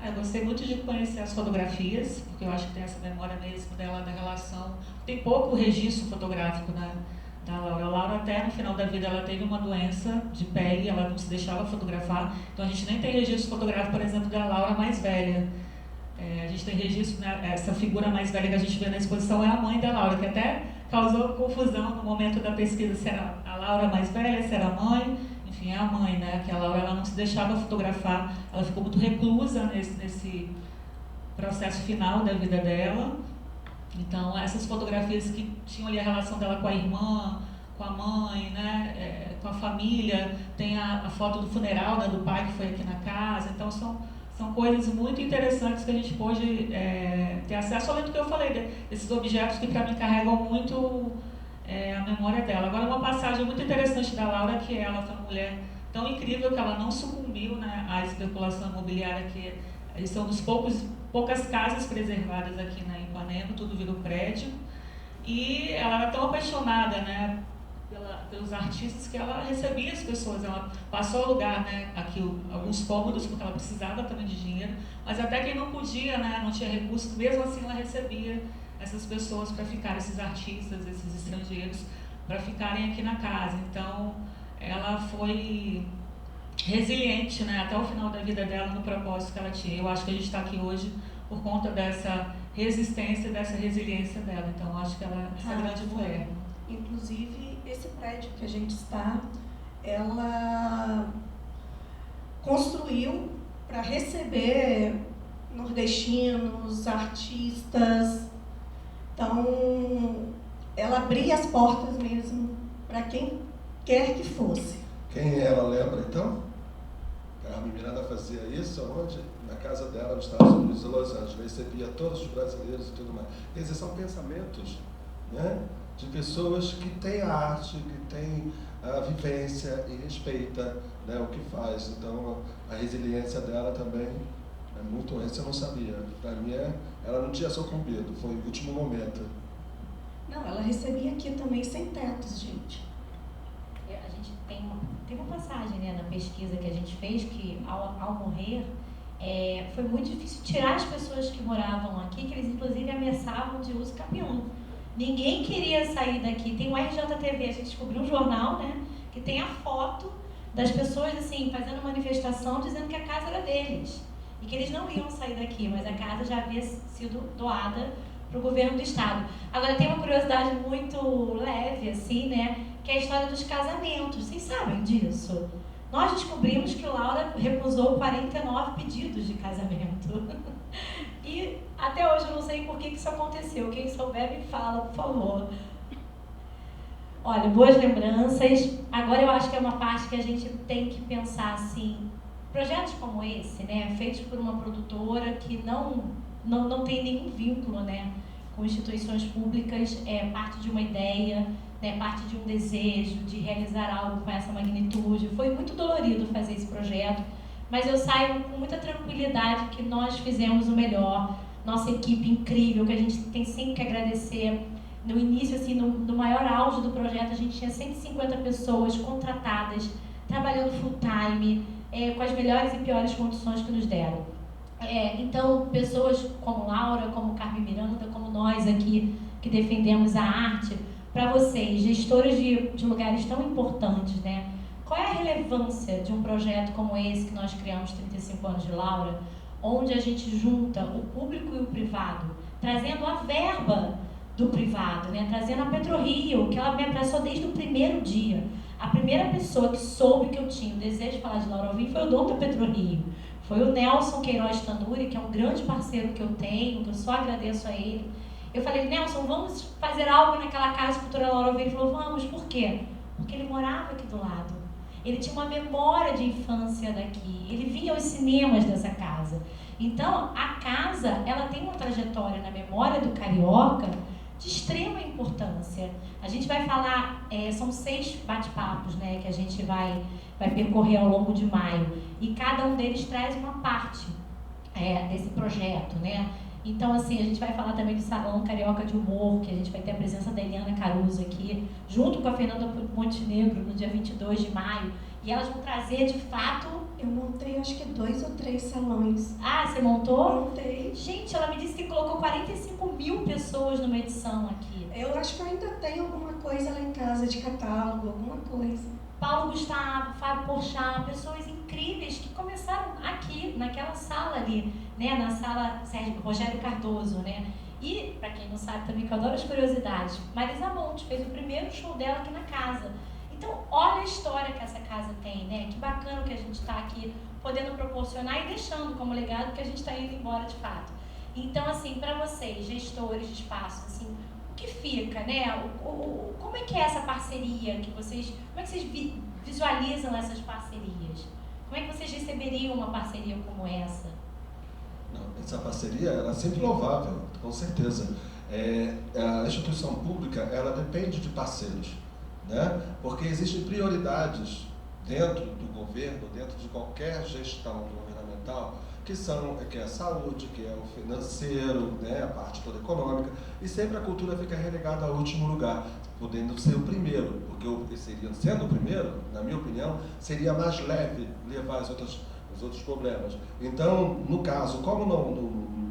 Eu gostei muito de conhecer as fotografias, porque eu acho que tem essa memória mesmo dela, da relação. Tem pouco registro fotográfico, né? Da Laura. A Laura, até no final da vida, ela teve uma doença de pele, ela não se deixava fotografar, então a gente nem tem registro fotográfico, por exemplo, da Laura mais velha. A gente tem registro, né, essa figura mais velha que a gente vê na exposição é a mãe da Laura, que até causou confusão no momento da pesquisa, se era a Laura mais velha, se era a mãe, enfim, é a mãe, né, que a Laura ela não se deixava fotografar, ela ficou muito reclusa nesse processo final da vida dela. Então, essas fotografias que tinham ali a relação dela com a irmã, com a mãe, né, com a família, tem a foto do funeral, né, do pai que foi aqui na casa. Então, são coisas muito interessantes que a gente pôde ter acesso, além do que eu falei, desses objetos que para mim carregam muito a memória dela. Agora, uma passagem muito interessante da Laura, que ela foi uma mulher tão incrível que ela não sucumbiu, né, à especulação imobiliária, que eles são dos poucas casas preservadas aqui na Ipanema, tudo virou prédio. E ela era tão apaixonada, né, pelos artistas, que ela recebia as pessoas. Ela passou a alugar, né, aqui alguns cômodos, porque ela precisava também de dinheiro, mas até quem não podia, né, não tinha recurso, mesmo assim ela recebia essas pessoas para ficar, esses artistas, esses estrangeiros, para ficarem aqui na casa. Então, ela foi resiliente, né, até o final da vida dela, no propósito que ela tinha. Eu acho que a gente está aqui hoje por conta dessa resistência, dessa resiliência dela. Então, acho que ela é essa grande mulher. Inclusive, esse prédio que a gente está, ela construiu para receber nordestinos, artistas. Então, ela abria as portas mesmo para quem quer que fosse. Quem ela lembra, então? Carmen Miranda fazia isso onde? Na casa dela, nos Estados Unidos, em Los Angeles. Recebia todos os brasileiros e tudo mais. Quer dizer, são pensamentos, né, de pessoas que têm a arte, que têm a vivência e respeita, né, o que faz. Então, a resiliência dela também é muito... Essa eu não sabia. Para mim, ela não tinha sucumbido. Foi o último momento. Não, ela recebia aqui também sem tetos, gente. A gente tem uma passagem, né, na pesquisa que a gente fez, que ao morrer, foi muito difícil tirar as pessoas que moravam aqui, que eles inclusive ameaçavam de uso capião. Ninguém queria sair daqui. Tem o RJTV, a gente descobriu um jornal, né, que tem a foto das pessoas assim, fazendo manifestação dizendo que a casa era deles e que eles não iam sair daqui, mas a casa já havia sido doada para o governo do estado. Agora, tem uma curiosidade muito leve, assim, né, que é a história dos casamentos. Vocês sabem disso? Nós descobrimos que o Laura recusou 49 pedidos de casamento. E até hoje eu não sei por que isso aconteceu. Quem souber me fala, por favor. Olha, boas lembranças. Agora eu acho que é uma parte que a gente tem que pensar assim, projetos como esse, né, feitos por uma produtora que não tem nenhum vínculo, né, com instituições públicas, é parte de uma ideia, né, parte de um desejo de realizar algo com essa magnitude. Foi muito dolorido fazer esse projeto, mas eu saio com muita tranquilidade que nós fizemos o melhor. Nossa equipe incrível, que a gente tem sempre que agradecer. No início, assim, no maior auge do projeto, a gente tinha 150 pessoas contratadas, trabalhando full time, com as melhores e piores condições que nos deram. Então, pessoas como Laura, como Carmen Miranda, como nós aqui, que defendemos a arte, para vocês, gestores de lugares tão importantes, né? Qual é a relevância de um projeto como esse que nós criamos 35 anos de Laura, onde a gente junta o público e o privado, trazendo a verba do privado, né? Trazendo a PetroRio, que ela me abraçou desde o primeiro dia. A primeira pessoa que soube que eu tinha o desejo de falar de Laura Alvim foi o dono da PetroRio. Foi o Nelson Queiroz Tanuri, que é um grande parceiro que eu tenho, que eu só agradeço a ele. Eu falei, Nelson, vamos fazer algo naquela casa cultural Laura Alvim? Ele falou, vamos, por quê? Porque ele morava aqui do lado. Ele tinha uma memória de infância daqui. Ele via os cinemas dessa casa. Então, a casa, ela tem uma trajetória na memória do carioca de extrema importância. A gente vai falar, são 6 bate-papos, né, que a gente vai percorrer ao longo de maio. E cada um deles traz uma parte desse projeto, né? Então, assim, a gente vai falar também do Salão Carioca de Humor, que a gente vai ter a presença da Eliana Caruso aqui, junto com a Fernanda Montenegro, no dia 22 de maio. E elas vão trazer, de fato... Eu montei, acho que 2 ou 3 salões. Ah, você montou? Montei. Gente, ela me disse que colocou 45 mil pessoas numa edição aqui. Eu acho que eu ainda tenho alguma coisa lá em casa, de catálogo, alguma coisa. Paulo Gustavo, Fábio Porchat, pessoas incríveis que começaram aqui, naquela sala ali, né, na sala Rogério Cardoso, né? E, para quem não sabe também, que eu adoro as curiosidades, Marisa Monte fez o primeiro show dela aqui na casa. Então, olha a história que essa casa tem, né? Que bacana que a gente está aqui podendo proporcionar e deixando como legado que a gente está indo embora de fato. Então, assim, para vocês, gestores de espaços, assim, o que fica, né? Como é que é essa parceria que vocês... Como é que vocês visualizam essas parcerias? Como é que vocês receberiam uma parceria como essa? Não, essa parceria ela é sempre louvável, com certeza. A instituição pública, ela depende de parceiros, né? Porque existem prioridades dentro do governo, dentro de qualquer gestão governamental, que é a saúde, que é o financeiro, né, a parte toda econômica, e sempre a cultura fica relegada ao último lugar, podendo ser o primeiro, porque sendo o primeiro, na minha opinião, seria mais leve levar os outros problemas. Então, no caso, como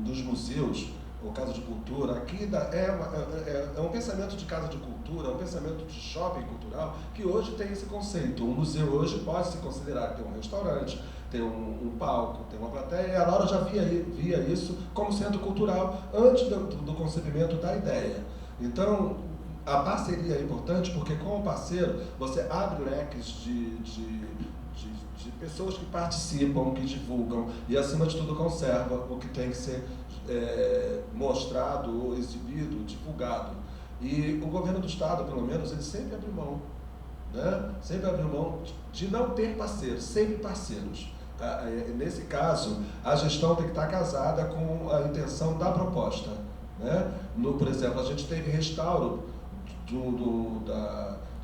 nos museus, ou casa de cultura, aqui é um pensamento de casa de cultura, é um pensamento de shopping cultural, que hoje tem esse conceito. Um museu hoje pode se considerar que tem um restaurante, tem um palco, tem uma plateia, e a Laura já via isso como centro cultural antes do concebimento da ideia. Então, a parceria é importante porque, com o parceiro, você abre leques de pessoas que participam, que divulgam e, acima de tudo, conserva o que tem que ser mostrado, exibido, divulgado. E o governo do Estado, pelo menos, ele sempre abriu mão, né? Sempre abriu mão de não ter parceiros, sempre parceiros. Nesse caso, a gestão tem que estar casada com a intenção da proposta, né? Por exemplo, a gente teve restauro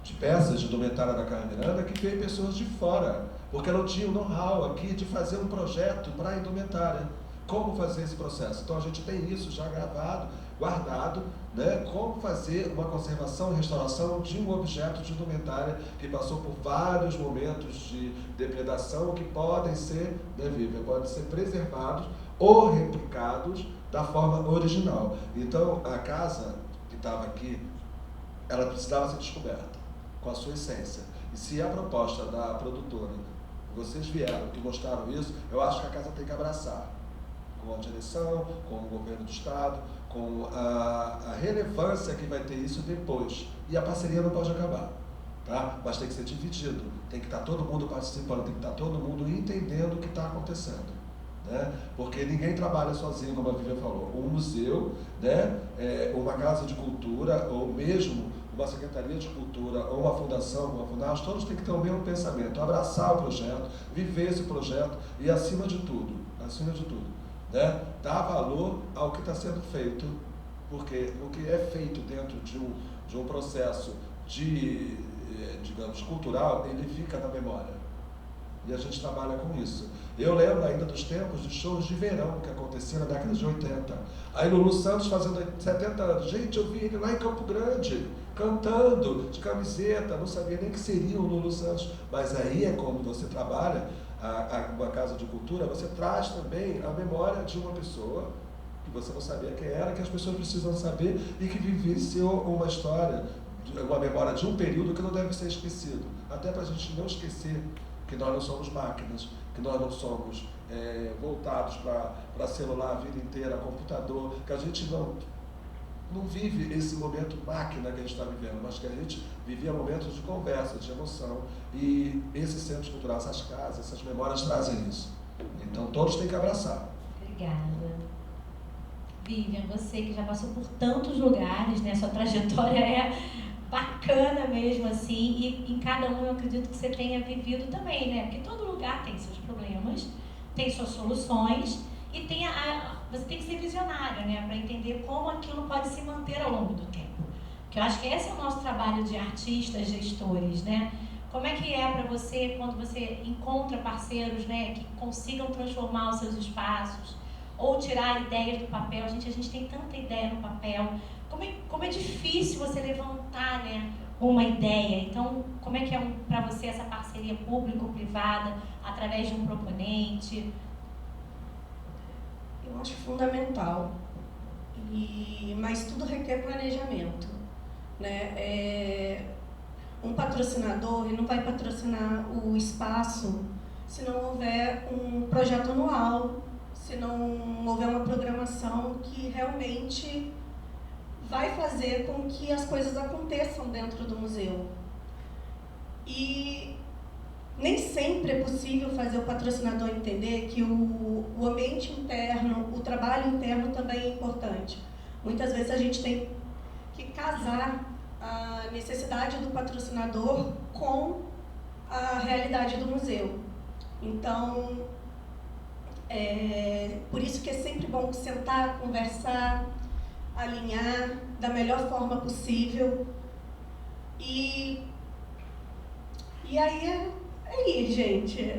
de peças de indumentária da Carmen Miranda que veio pessoas de fora, porque não tinha o know-how aqui de fazer um projeto para a indumentária. Como fazer esse processo? Então a gente tem isso já gravado, guardado, né? Como fazer uma conservação e restauração de um objeto de indumentária que passou por vários momentos de depredação que podem ser, podem ser preservados ou replicados da forma original. Então a casa que estava aqui, ela precisava ser descoberta com a sua essência. E se a proposta da produtora, vocês vieram e mostraram isso, eu acho que a casa tem que abraçar, com a direção, com o governo do Estado, com a relevância que vai ter isso depois. E a parceria não pode acabar, tá? Mas tem que ser dividido, tem que estar todo mundo participando, tem que estar todo mundo entendendo o que está acontecendo, né? Porque ninguém trabalha sozinho, como a Vivian falou. Um museu, né? Uma casa de cultura, ou mesmo uma secretaria de cultura, ou uma fundação, uma FUNAS, todos têm que ter o mesmo pensamento, abraçar o projeto, viver esse projeto e, acima de tudo, né, dar valor ao que está sendo feito, porque o que é feito dentro de um processo digamos, cultural, ele fica na memória. E a gente trabalha com isso. Eu lembro ainda dos tempos de shows de verão que aconteciam na década de 80. Aí Lulu Santos fazendo 70 anos. Gente, eu vi ele lá em Campo Grande, cantando, de camiseta, não sabia nem que seria o Lulu Santos. Mas aí é como você trabalha uma casa de cultura, você traz também a memória de uma pessoa que você não sabia quem era, que as pessoas precisam saber e que vivenciou uma história, uma memória de um período que não deve ser esquecido. Até para a gente não esquecer que nós não somos máquinas, que nós não somos voltados para celular a vida inteira, computador, que a gente não vive esse momento máquina que a gente está vivendo, mas que a gente vivia momentos de conversa, de emoção, e esses centros culturais, essas casas, essas memórias trazem isso. Então todos têm que abraçar. Obrigada. Vivian, você que já passou por tantos lugares, né? Sua trajetória é bacana mesmo, assim, e em cada um eu acredito que você tenha vivido também, né? Porque todo lugar tem seus problemas, tem suas soluções, e você tem que ser visionária, né? Para entender como aquilo pode se manter ao longo do tempo. Que eu acho que esse é o nosso trabalho de artistas, gestores, né? Como é que é para você quando você encontra parceiros, né, que consigam transformar os seus espaços ou tirar ideias do papel? Gente, a gente tem tanta ideia no papel. Como é difícil você levantar, né, uma ideia. Então, como é que é para você essa parceria público-privada através de um proponente? Eu acho fundamental, mas tudo requer planejamento, né? Um patrocinador ele não vai patrocinar o espaço se não houver um projeto anual, se não houver uma programação que realmente vai fazer com que as coisas aconteçam dentro do museu. E nem sempre é possível fazer o patrocinador entender que o ambiente interno, o trabalho interno também é importante. Muitas vezes a gente tem que casar a necessidade do patrocinador com a realidade do museu. Então, por isso que é sempre bom sentar, conversar, alinhar da melhor forma possível. E aí, gente,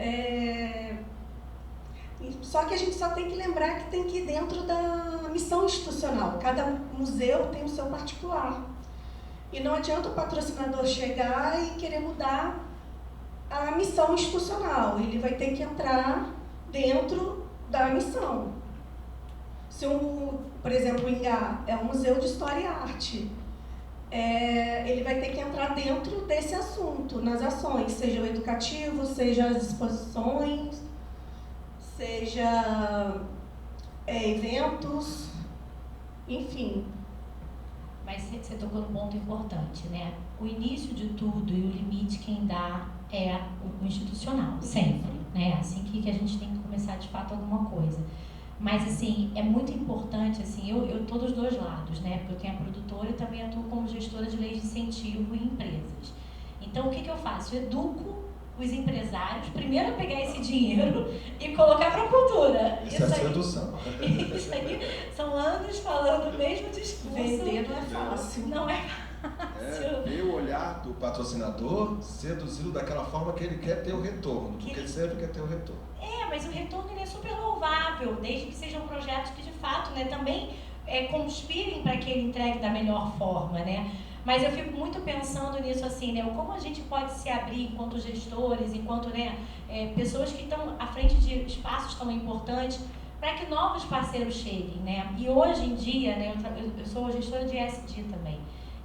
só que a gente só tem que lembrar que tem que ir dentro da missão institucional. Cada museu tem o seu particular. E não adianta o patrocinador chegar e querer mudar a missão institucional. Ele vai ter que entrar dentro da missão. Se, por exemplo, o Ingá é um museu de história e arte, ele vai ter que entrar dentro desse assunto, nas ações, seja o educativo, seja as exposições, seja eventos, enfim. Mas você tocou num ponto importante, né? O início de tudo e o limite quem dá é o institucional, sempre, né? Assim que a gente tem que começar de fato alguma coisa. Mas, assim, é muito importante, assim, eu tô dos dois lados, né? Porque eu tenho a produtora e também atuo como gestora de leis de incentivo em empresas. Então, o que eu faço? Eu educo os empresários, primeiro a pegar esse dinheiro e colocar para a cultura. Isso é sedução. Isso aí são anos falando o mesmo discurso. Vender não é fácil. Não é É ver o olhar do patrocinador seduzido daquela forma que ele quer ter o retorno, porque ele sempre quer ter o retorno. Mas o retorno ele é super louvável, desde que sejam projetos que de fato, né, também conspirem para que ele entregue da melhor forma, né? Mas eu fico muito pensando nisso assim, né? Como a gente pode se abrir enquanto gestores, enquanto, né, pessoas que estão à frente de espaços tão importantes, para que novos parceiros cheguem, né? E hoje em dia, né, eu sou gestora de ESG também.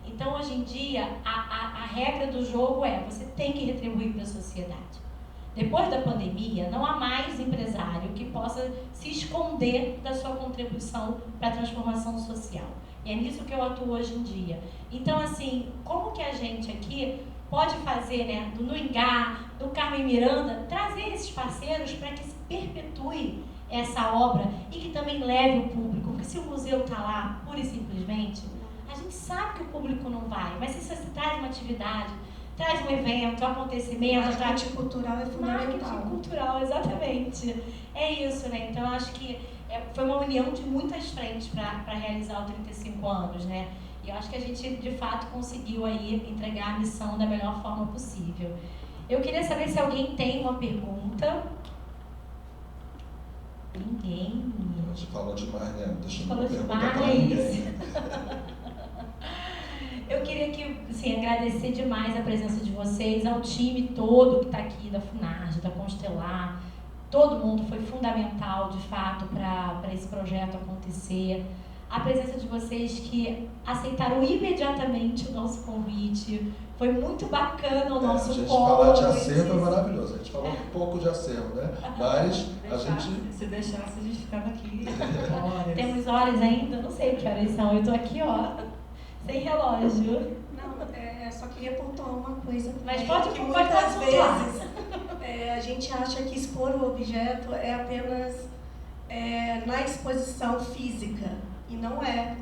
Então, hoje em dia, a regra do jogo você tem que retribuir para a sociedade. Depois da pandemia, não há mais empresário que possa se esconder da sua contribuição para a transformação social. E é nisso que eu atuo hoje em dia. Então, assim, como que a gente aqui pode fazer, né, no Ingá, do Carmen Miranda, trazer esses parceiros para que se perpetue essa obra e que também leve o público? Porque se o museu está lá, pura e simplesmente, a gente sabe que o público não vai, mas se você traz uma atividade, traz um evento, um acontecimento, Marketing cultural é fundamental. Marketing cultural, exatamente. É isso, né? Então, eu acho que foi uma união de muitas frentes para realizar o 35 anos, né? E eu acho que a gente, de fato, conseguiu aí entregar a missão da melhor forma possível. Eu queria saber se alguém tem uma pergunta. Ninguém. A gente falou demais, né? Deixa eu Falou perguntar demais. para ninguém. Eu queria assim, agradecer demais a presença de vocês, ao time todo que está aqui, da Funarge, da Constelar. Todo mundo foi fundamental, de fato, para esse projeto acontecer. A presença de vocês que aceitaram imediatamente o nosso convite. Foi muito bacana o nosso A gente call. falar de acervo é maravilhoso. A gente falou um pouco de acervo, né? Mas a gente... Se deixasse, a gente ficava aqui horas. Temos horas ainda? Não sei que horas são. Eu estou aqui, ó, sem relógio. Não, só queria pontuar uma coisa. Mas pode que pontuar. muitas vezes a gente acha que expor o objeto é apenas na exposição física, e não é.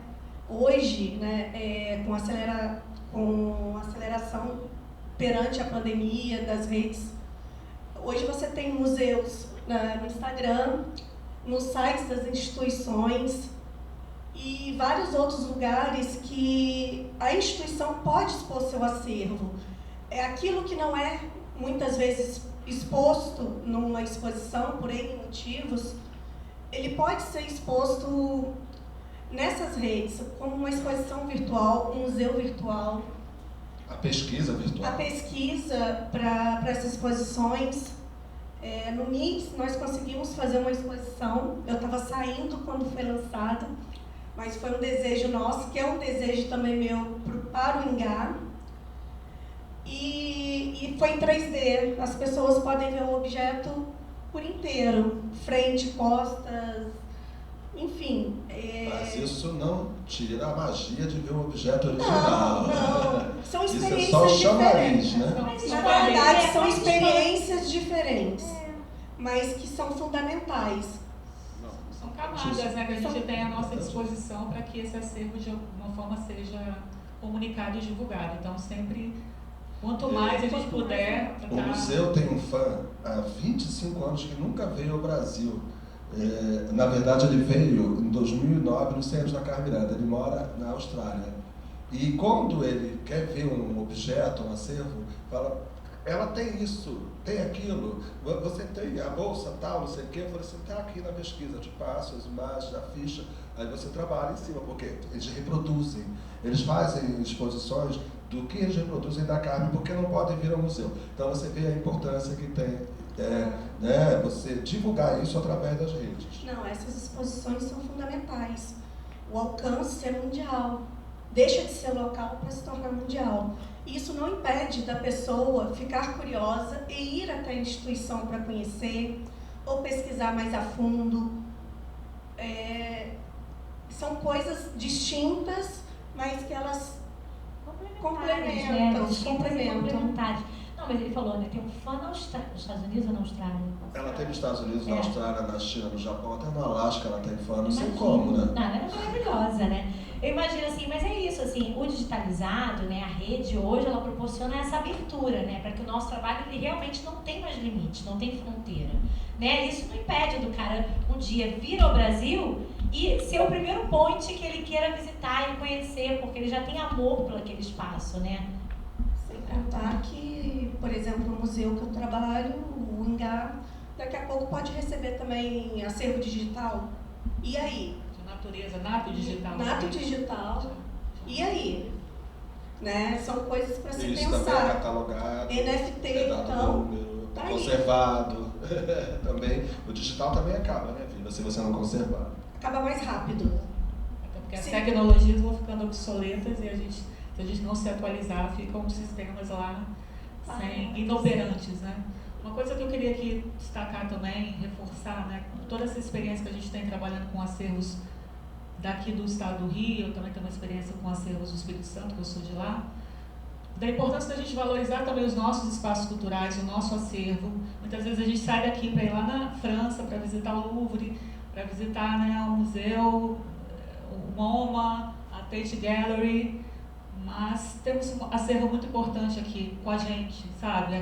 Hoje, né, com aceleração perante a pandemia das redes, hoje você tem museus no Instagram, nos sites das instituições, e vários outros lugares que a instituição pode expor seu acervo. É aquilo que não é, muitas vezes, exposto numa exposição, por N motivos, ele pode ser exposto nessas redes, como uma exposição virtual, um museu virtual. A pesquisa virtual. A pesquisa para essas exposições. No MIS, nós conseguimos fazer uma exposição. Eu estava saindo quando foi lançada, mas foi um desejo nosso, que é um desejo também meu para o Ingá. E foi em 3D. As pessoas podem ver o objeto por inteiro, frente, costas, enfim. Mas isso não tira a magia de ver o objeto original. Não. São experiências isso é só o chamariz, diferentes. né? Na verdade, são experiências diferentes, mas que são fundamentais. São camadas, né, que a gente tem à nossa disposição para que esse acervo de alguma forma seja comunicado e divulgado. Então, sempre, quanto mais a gente puder... O museu tem um fã há 25 anos que nunca veio ao Brasil. Na verdade, ele veio em 2009 no centro da Carmen Miranda. Ele mora na Austrália. E quando ele quer ver um objeto, um acervo, fala: ela tem isso, tem aquilo, você tem a bolsa tal, não sei o quê. Eu falei assim: está aqui na pesquisa, eu te passo as imagens, a ficha, aí você trabalha em cima, porque eles reproduzem, eles fazem exposições do que eles reproduzem da Carmen, porque não podem vir ao museu. Então você vê a importância que tem né, você divulgar isso através das redes. Não, essas exposições são fundamentais. O alcance é mundial. Deixa de ser local para se tornar mundial. Isso não impede da pessoa ficar curiosa e ir até a instituição para conhecer ou pesquisar mais a fundo. São coisas distintas, mas que elas complementam. Não, mas ele falou, né? Tem um fã nos Estados Unidos ou na Austrália? Ela tem nos Estados Unidos, na Austrália, na China, no Japão, até no Alasca ela tem fã, não sei como, né? Não, ela é maravilhosa, né? Eu imagino assim, mas é isso, assim, o digitalizado, né, a rede hoje, ela proporciona essa abertura, né, para que o nosso trabalho ele realmente não tem mais limite, não tem fronteira, né? Isso não impede do cara um dia vir ao Brasil e ser o primeiro ponte que ele queira visitar e conhecer, porque ele já tem amor por aquele espaço, né? Sem contar que, por exemplo, o museu que eu trabalho, o Ingá, daqui a pouco pode receber também acervo digital. E aí? Natureza, nato digital. Nato digital. E aí? Né? São coisas para se isso pensar. Também é catalogado, NFT, então, número, tá aí. conservado. Também, o digital também acaba, né, filha, se você não conservar. Acaba mais rápido. Até porque as Sim. tecnologias vão ficando obsoletas e se a gente não se atualizar, ficam os sistemas lá inoperantes, né? Uma coisa que eu queria aqui destacar também, reforçar, né, toda essa experiência que a gente tem trabalhando com acervos daqui do estado do Rio, eu também tenho uma experiência com acervos do Espírito Santo, que eu sou de lá, da importância da gente valorizar também os nossos espaços culturais, o nosso acervo. Muitas vezes a gente sai daqui para ir lá na França, para visitar o Louvre, para visitar, né, o museu, o MoMA, a Tate Gallery, mas temos um acervo muito importante aqui com a gente, sabe?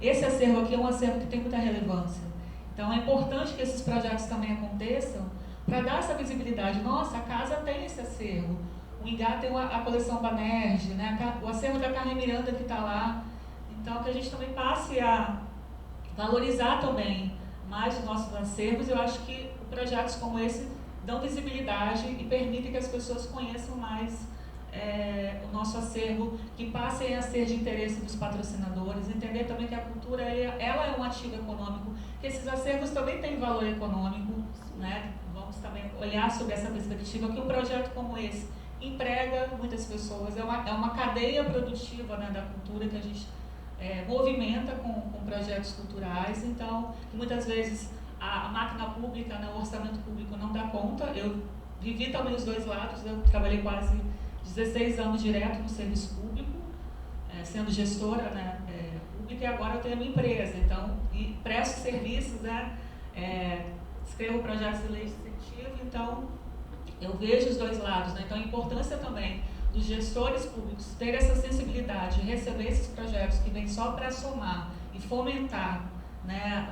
Esse acervo aqui é um acervo que tem muita relevância. Então é importante que esses projetos também aconteçam para dar essa visibilidade. Nossa, a casa tem esse acervo. O Ingá tem a coleção Banerjee, né? O acervo da Carmen Miranda que está lá. Então que a gente também passe a valorizar também mais os nossos acervos. Eu acho que projetos como esse dão visibilidade e permitem que as pessoas conheçam mais o nosso acervo, que passem a ser de interesse dos patrocinadores, entender também que a cultura ela é um ativo econômico, que esses acervos também têm valor econômico, né? Vamos também olhar sobre essa perspectiva, que um projeto como esse emprega muitas pessoas, é uma cadeia produtiva, né, da cultura que a gente movimenta com projetos culturais, então muitas vezes a máquina pública, né, o orçamento público não dá conta. Eu vivi também os dois lados, eu trabalhei quase 16 anos direto no serviço público, sendo gestora, né, pública, e agora eu tenho a minha empresa, então, e presto serviços, né, escrevo projetos de lei de incentivo, então eu vejo os dois lados, né, então a importância também dos gestores públicos ter essa sensibilidade de receber esses projetos que vêm só para somar e fomentar, né,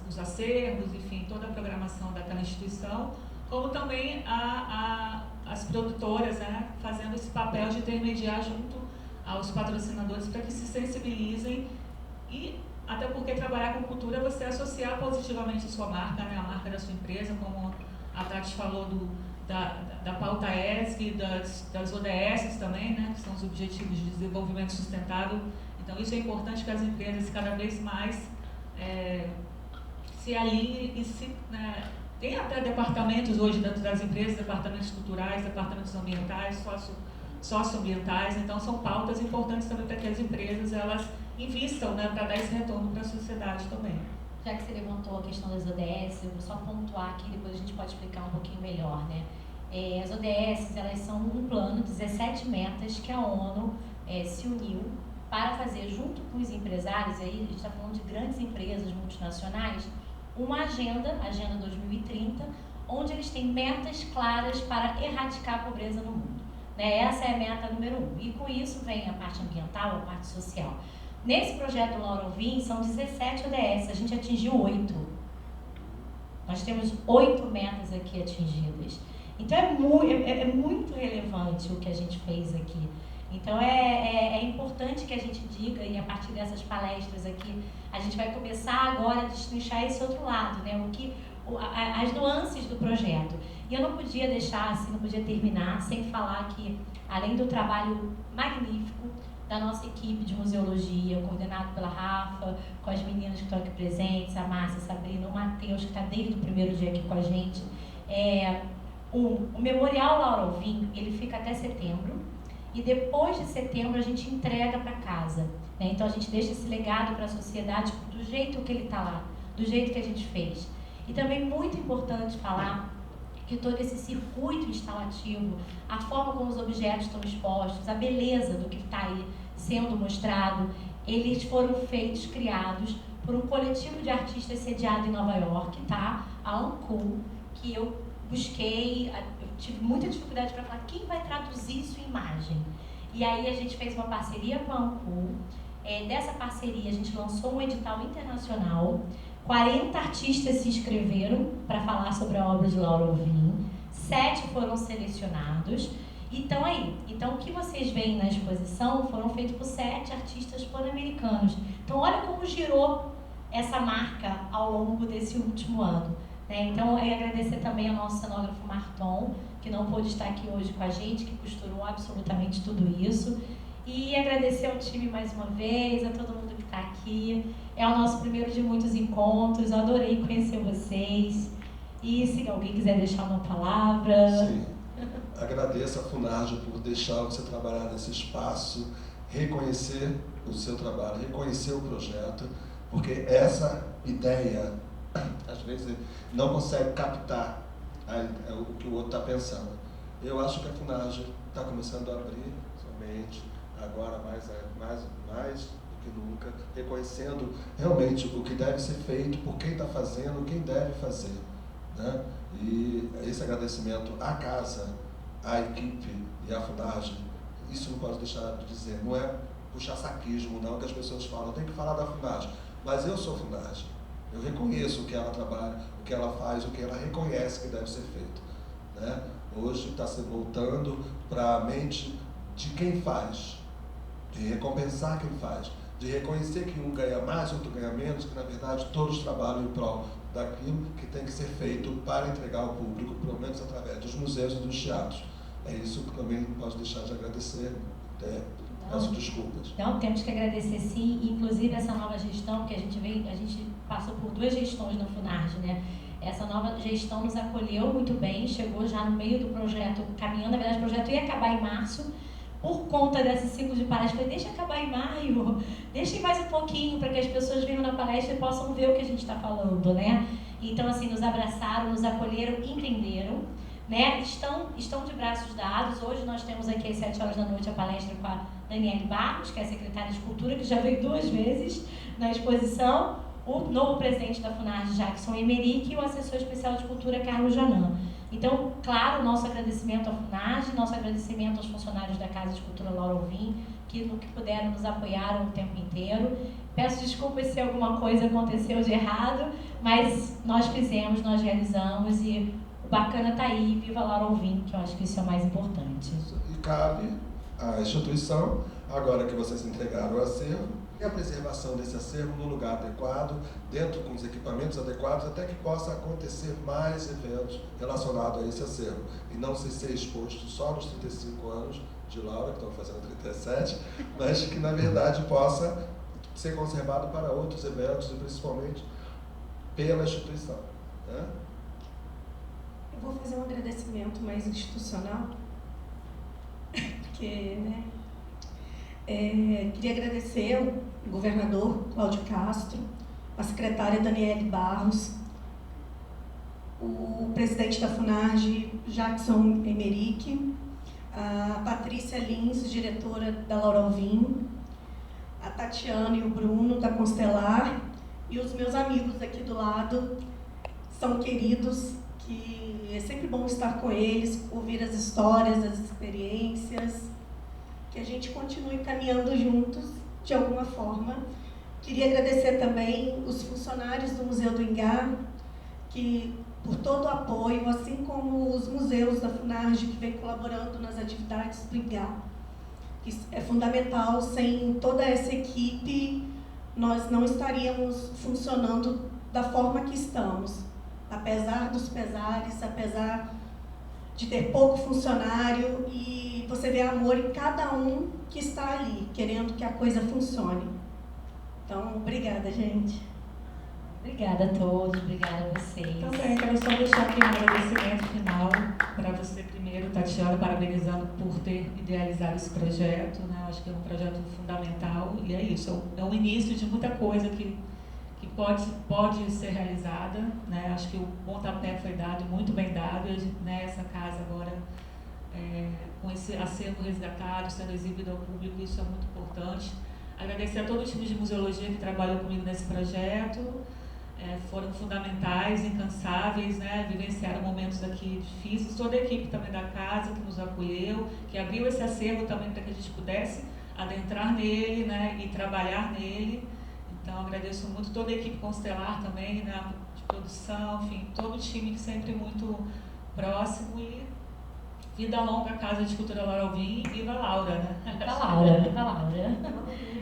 os acervos, enfim, toda a programação daquela instituição, como também as produtoras, né, fazendo esse papel de intermediar junto aos patrocinadores para que se sensibilizem e até porque trabalhar com cultura é você associar positivamente a sua marca, né, a marca da sua empresa, como a Tati falou da pauta ESG, das ODS também, né, que são os Objetivos de Desenvolvimento Sustentável. Então isso é importante que as empresas cada vez mais se alinhem e tem até departamentos hoje dentro das empresas, departamentos culturais, departamentos ambientais, socioambientais, então são pautas importantes também para que as empresas elas invistam, né, para dar esse retorno para a sociedade também. Já que você levantou a questão das ODS, eu vou só pontuar aqui, depois a gente pode explicar um pouquinho melhor, né? As ODS, elas são um plano, 17 metas que a ONU se uniu para fazer junto com os empresários, aí a gente está falando de grandes empresas multinacionais, uma agenda 2030, onde eles têm metas claras para erradicar a pobreza no mundo. Né? Essa é a meta número 1. E com isso vem a parte ambiental, a parte social. Nesse projeto Laura Alvim, são 17 ODS, a gente atingiu 8. Nós temos 8 metas aqui atingidas. Então é muito relevante o que a gente fez aqui. Então é importante que a gente diga, e a partir dessas palestras aqui, a gente vai começar agora a destrinchar esse outro lado, né? As nuances do projeto. E eu não podia deixar, assim, não podia terminar sem falar que, além do trabalho magnífico da nossa equipe de museologia, coordenado pela Rafa, com as meninas que estão aqui presentes, a Márcia, a Sabrina, o Matheus, que está desde o primeiro dia aqui com a gente. O Memorial Laura Alvim, ele fica até setembro, e depois de setembro a gente entrega para casa, né? Então a gente deixa esse legado para a sociedade do jeito que ele está lá, do jeito que a gente fez. E também muito importante falar que todo esse circuito instalativo, a forma como os objetos estão expostos, a beleza do que está aí sendo mostrado, eles foram feitos, criados por um coletivo de artistas sediado em Nova York, tá? A Uncool, que eu busquei, eu tive muita dificuldade para falar quem vai traduzir isso em imagem. E aí a gente fez uma parceria com a Uncool. Dessa parceria a gente lançou um edital internacional. 40 artistas se inscreveram para falar sobre a obra de Laura Alvim. 7 foram selecionados. Então o que vocês veem na exposição foram feitos por 7 artistas pan-americanos. Então olha como girou essa marca ao longo desse último ano. Então, agradecer também ao nosso cenógrafo Marton, que não pôde estar aqui hoje com a gente, que costurou absolutamente tudo isso. E agradecer ao time mais uma vez, a todo mundo que está aqui. É o nosso primeiro de muitos encontros, eu adorei conhecer vocês. E se alguém quiser deixar uma palavra... Sim, agradeço a Funarge por deixar você trabalhar nesse espaço, reconhecer o seu trabalho, reconhecer o projeto, porque essa ideia, às vezes, não consegue captar o que o outro está pensando. Eu acho que a Funarge está começando a abrir sua mente, agora mais do que nunca, reconhecendo realmente o que deve ser feito, por quem está fazendo, quem deve fazer, né? E esse agradecimento à casa, à equipe e à Funarge, isso não pode deixar de dizer, não é puxar saquismo, não, que as pessoas falam, tem que falar da Funarge, mas eu sou Funarge. Eu reconheço o que ela trabalha, o que ela faz, o que ela reconhece que deve ser feito, né? Hoje está se voltando para a mente de quem faz, de recompensar quem faz, de reconhecer que um ganha mais, outro ganha menos, que na verdade todos trabalham em prol daquilo que tem que ser feito para entregar ao público, pelo menos através dos museus e dos teatros. É isso que também não posso deixar de agradecer. Peço desculpas. Não, temos que agradecer sim, inclusive essa nova gestão que a gente passou por 2 gestões na Funarge, né? Essa nova gestão nos acolheu muito bem, chegou já no meio do projeto, caminhando, na verdade o projeto ia acabar em março, por conta desse ciclo de palestra, falei, deixa acabar em maio, deixa mais um pouquinho para que as pessoas venham na palestra e possam ver o que a gente está falando, né? Então, assim, nos abraçaram, nos acolheram, entenderam, né? Estão de braços dados. Hoje nós temos aqui às 7 horas da noite a palestra com a Daniele Barros, que é a secretária de Cultura, que já veio 2 vezes na exposição, o novo presidente da Funarge, Jackson Emerick, e o assessor especial de cultura, Carlos Janan. Então, claro, nosso agradecimento à Funarge, nosso agradecimento aos funcionários da Casa de Cultura Laura Alvim, que no que puderam nos apoiaram o tempo inteiro. Peço desculpas se alguma coisa aconteceu de errado, mas nós fizemos, nós realizamos e o bacana está aí, viva Laura Alvim, que eu acho que isso é o mais importante. E cabe à instituição, agora que vocês entregaram o acervo, e a preservação desse acervo no lugar adequado, dentro com os equipamentos adequados, até que possa acontecer mais eventos relacionados a esse acervo. E não ser exposto só nos 35 anos de Laura, que estão fazendo 37, mas que, na verdade, possa ser conservado para outros eventos, e principalmente pela instituição, né? Eu vou fazer um agradecimento mais institucional, porque, né? Queria agradecer ao governador Cláudio Castro, a secretária Daniele Barros, o presidente da Funarge, Jackson Emerick, a Patrícia Lins, diretora da Laura Alvim, a Tatiana e o Bruno, da Constelar, e os meus amigos aqui do lado, são queridos, que é sempre bom estar com eles, ouvir as histórias, as experiências, que a gente continue caminhando juntos, de alguma forma. Queria agradecer também os funcionários do Museu do Ingá, que por todo o apoio, assim como os museus da Funarge, que vem colaborando nas atividades do Ingá. Isso é fundamental, sem toda essa equipe, nós não estaríamos funcionando da forma que estamos. Apesar dos pesares, apesar de ter pouco funcionário, e você vê amor em cada um que está ali, querendo que a coisa funcione. Então, obrigada, gente. Obrigada a todos, obrigada a vocês. Também quero só deixar aqui um agradecimento final para você primeiro, Tatiana, parabenizando por ter idealizado esse projeto, né? Acho que é um projeto fundamental e é isso, é o início de muita coisa que pode ser realizada, né? Acho que o pontapé foi dado, muito bem dado, e né, essa casa agora, com esse acervo resgatado, sendo exibido ao público, isso é muito importante. Agradecer a todo o time de museologia que trabalhou comigo nesse projeto, foram fundamentais, incansáveis, né? Vivenciaram momentos aqui difíceis, toda a equipe também da casa que nos acolheu, que abriu esse acervo também para que a gente pudesse adentrar nele, né? E trabalhar nele. Então, agradeço muito toda a equipe Constelar também, né? De produção, enfim, todo o time que sempre muito próximo, e vida longa à Casa de Cultura Laura Alvim, e viva Laura, né? Viva Laura, viva Laura.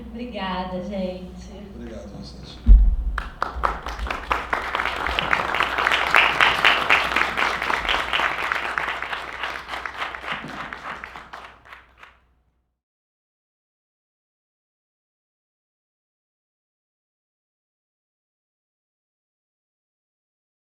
Obrigada, gente. Obrigado a vocês.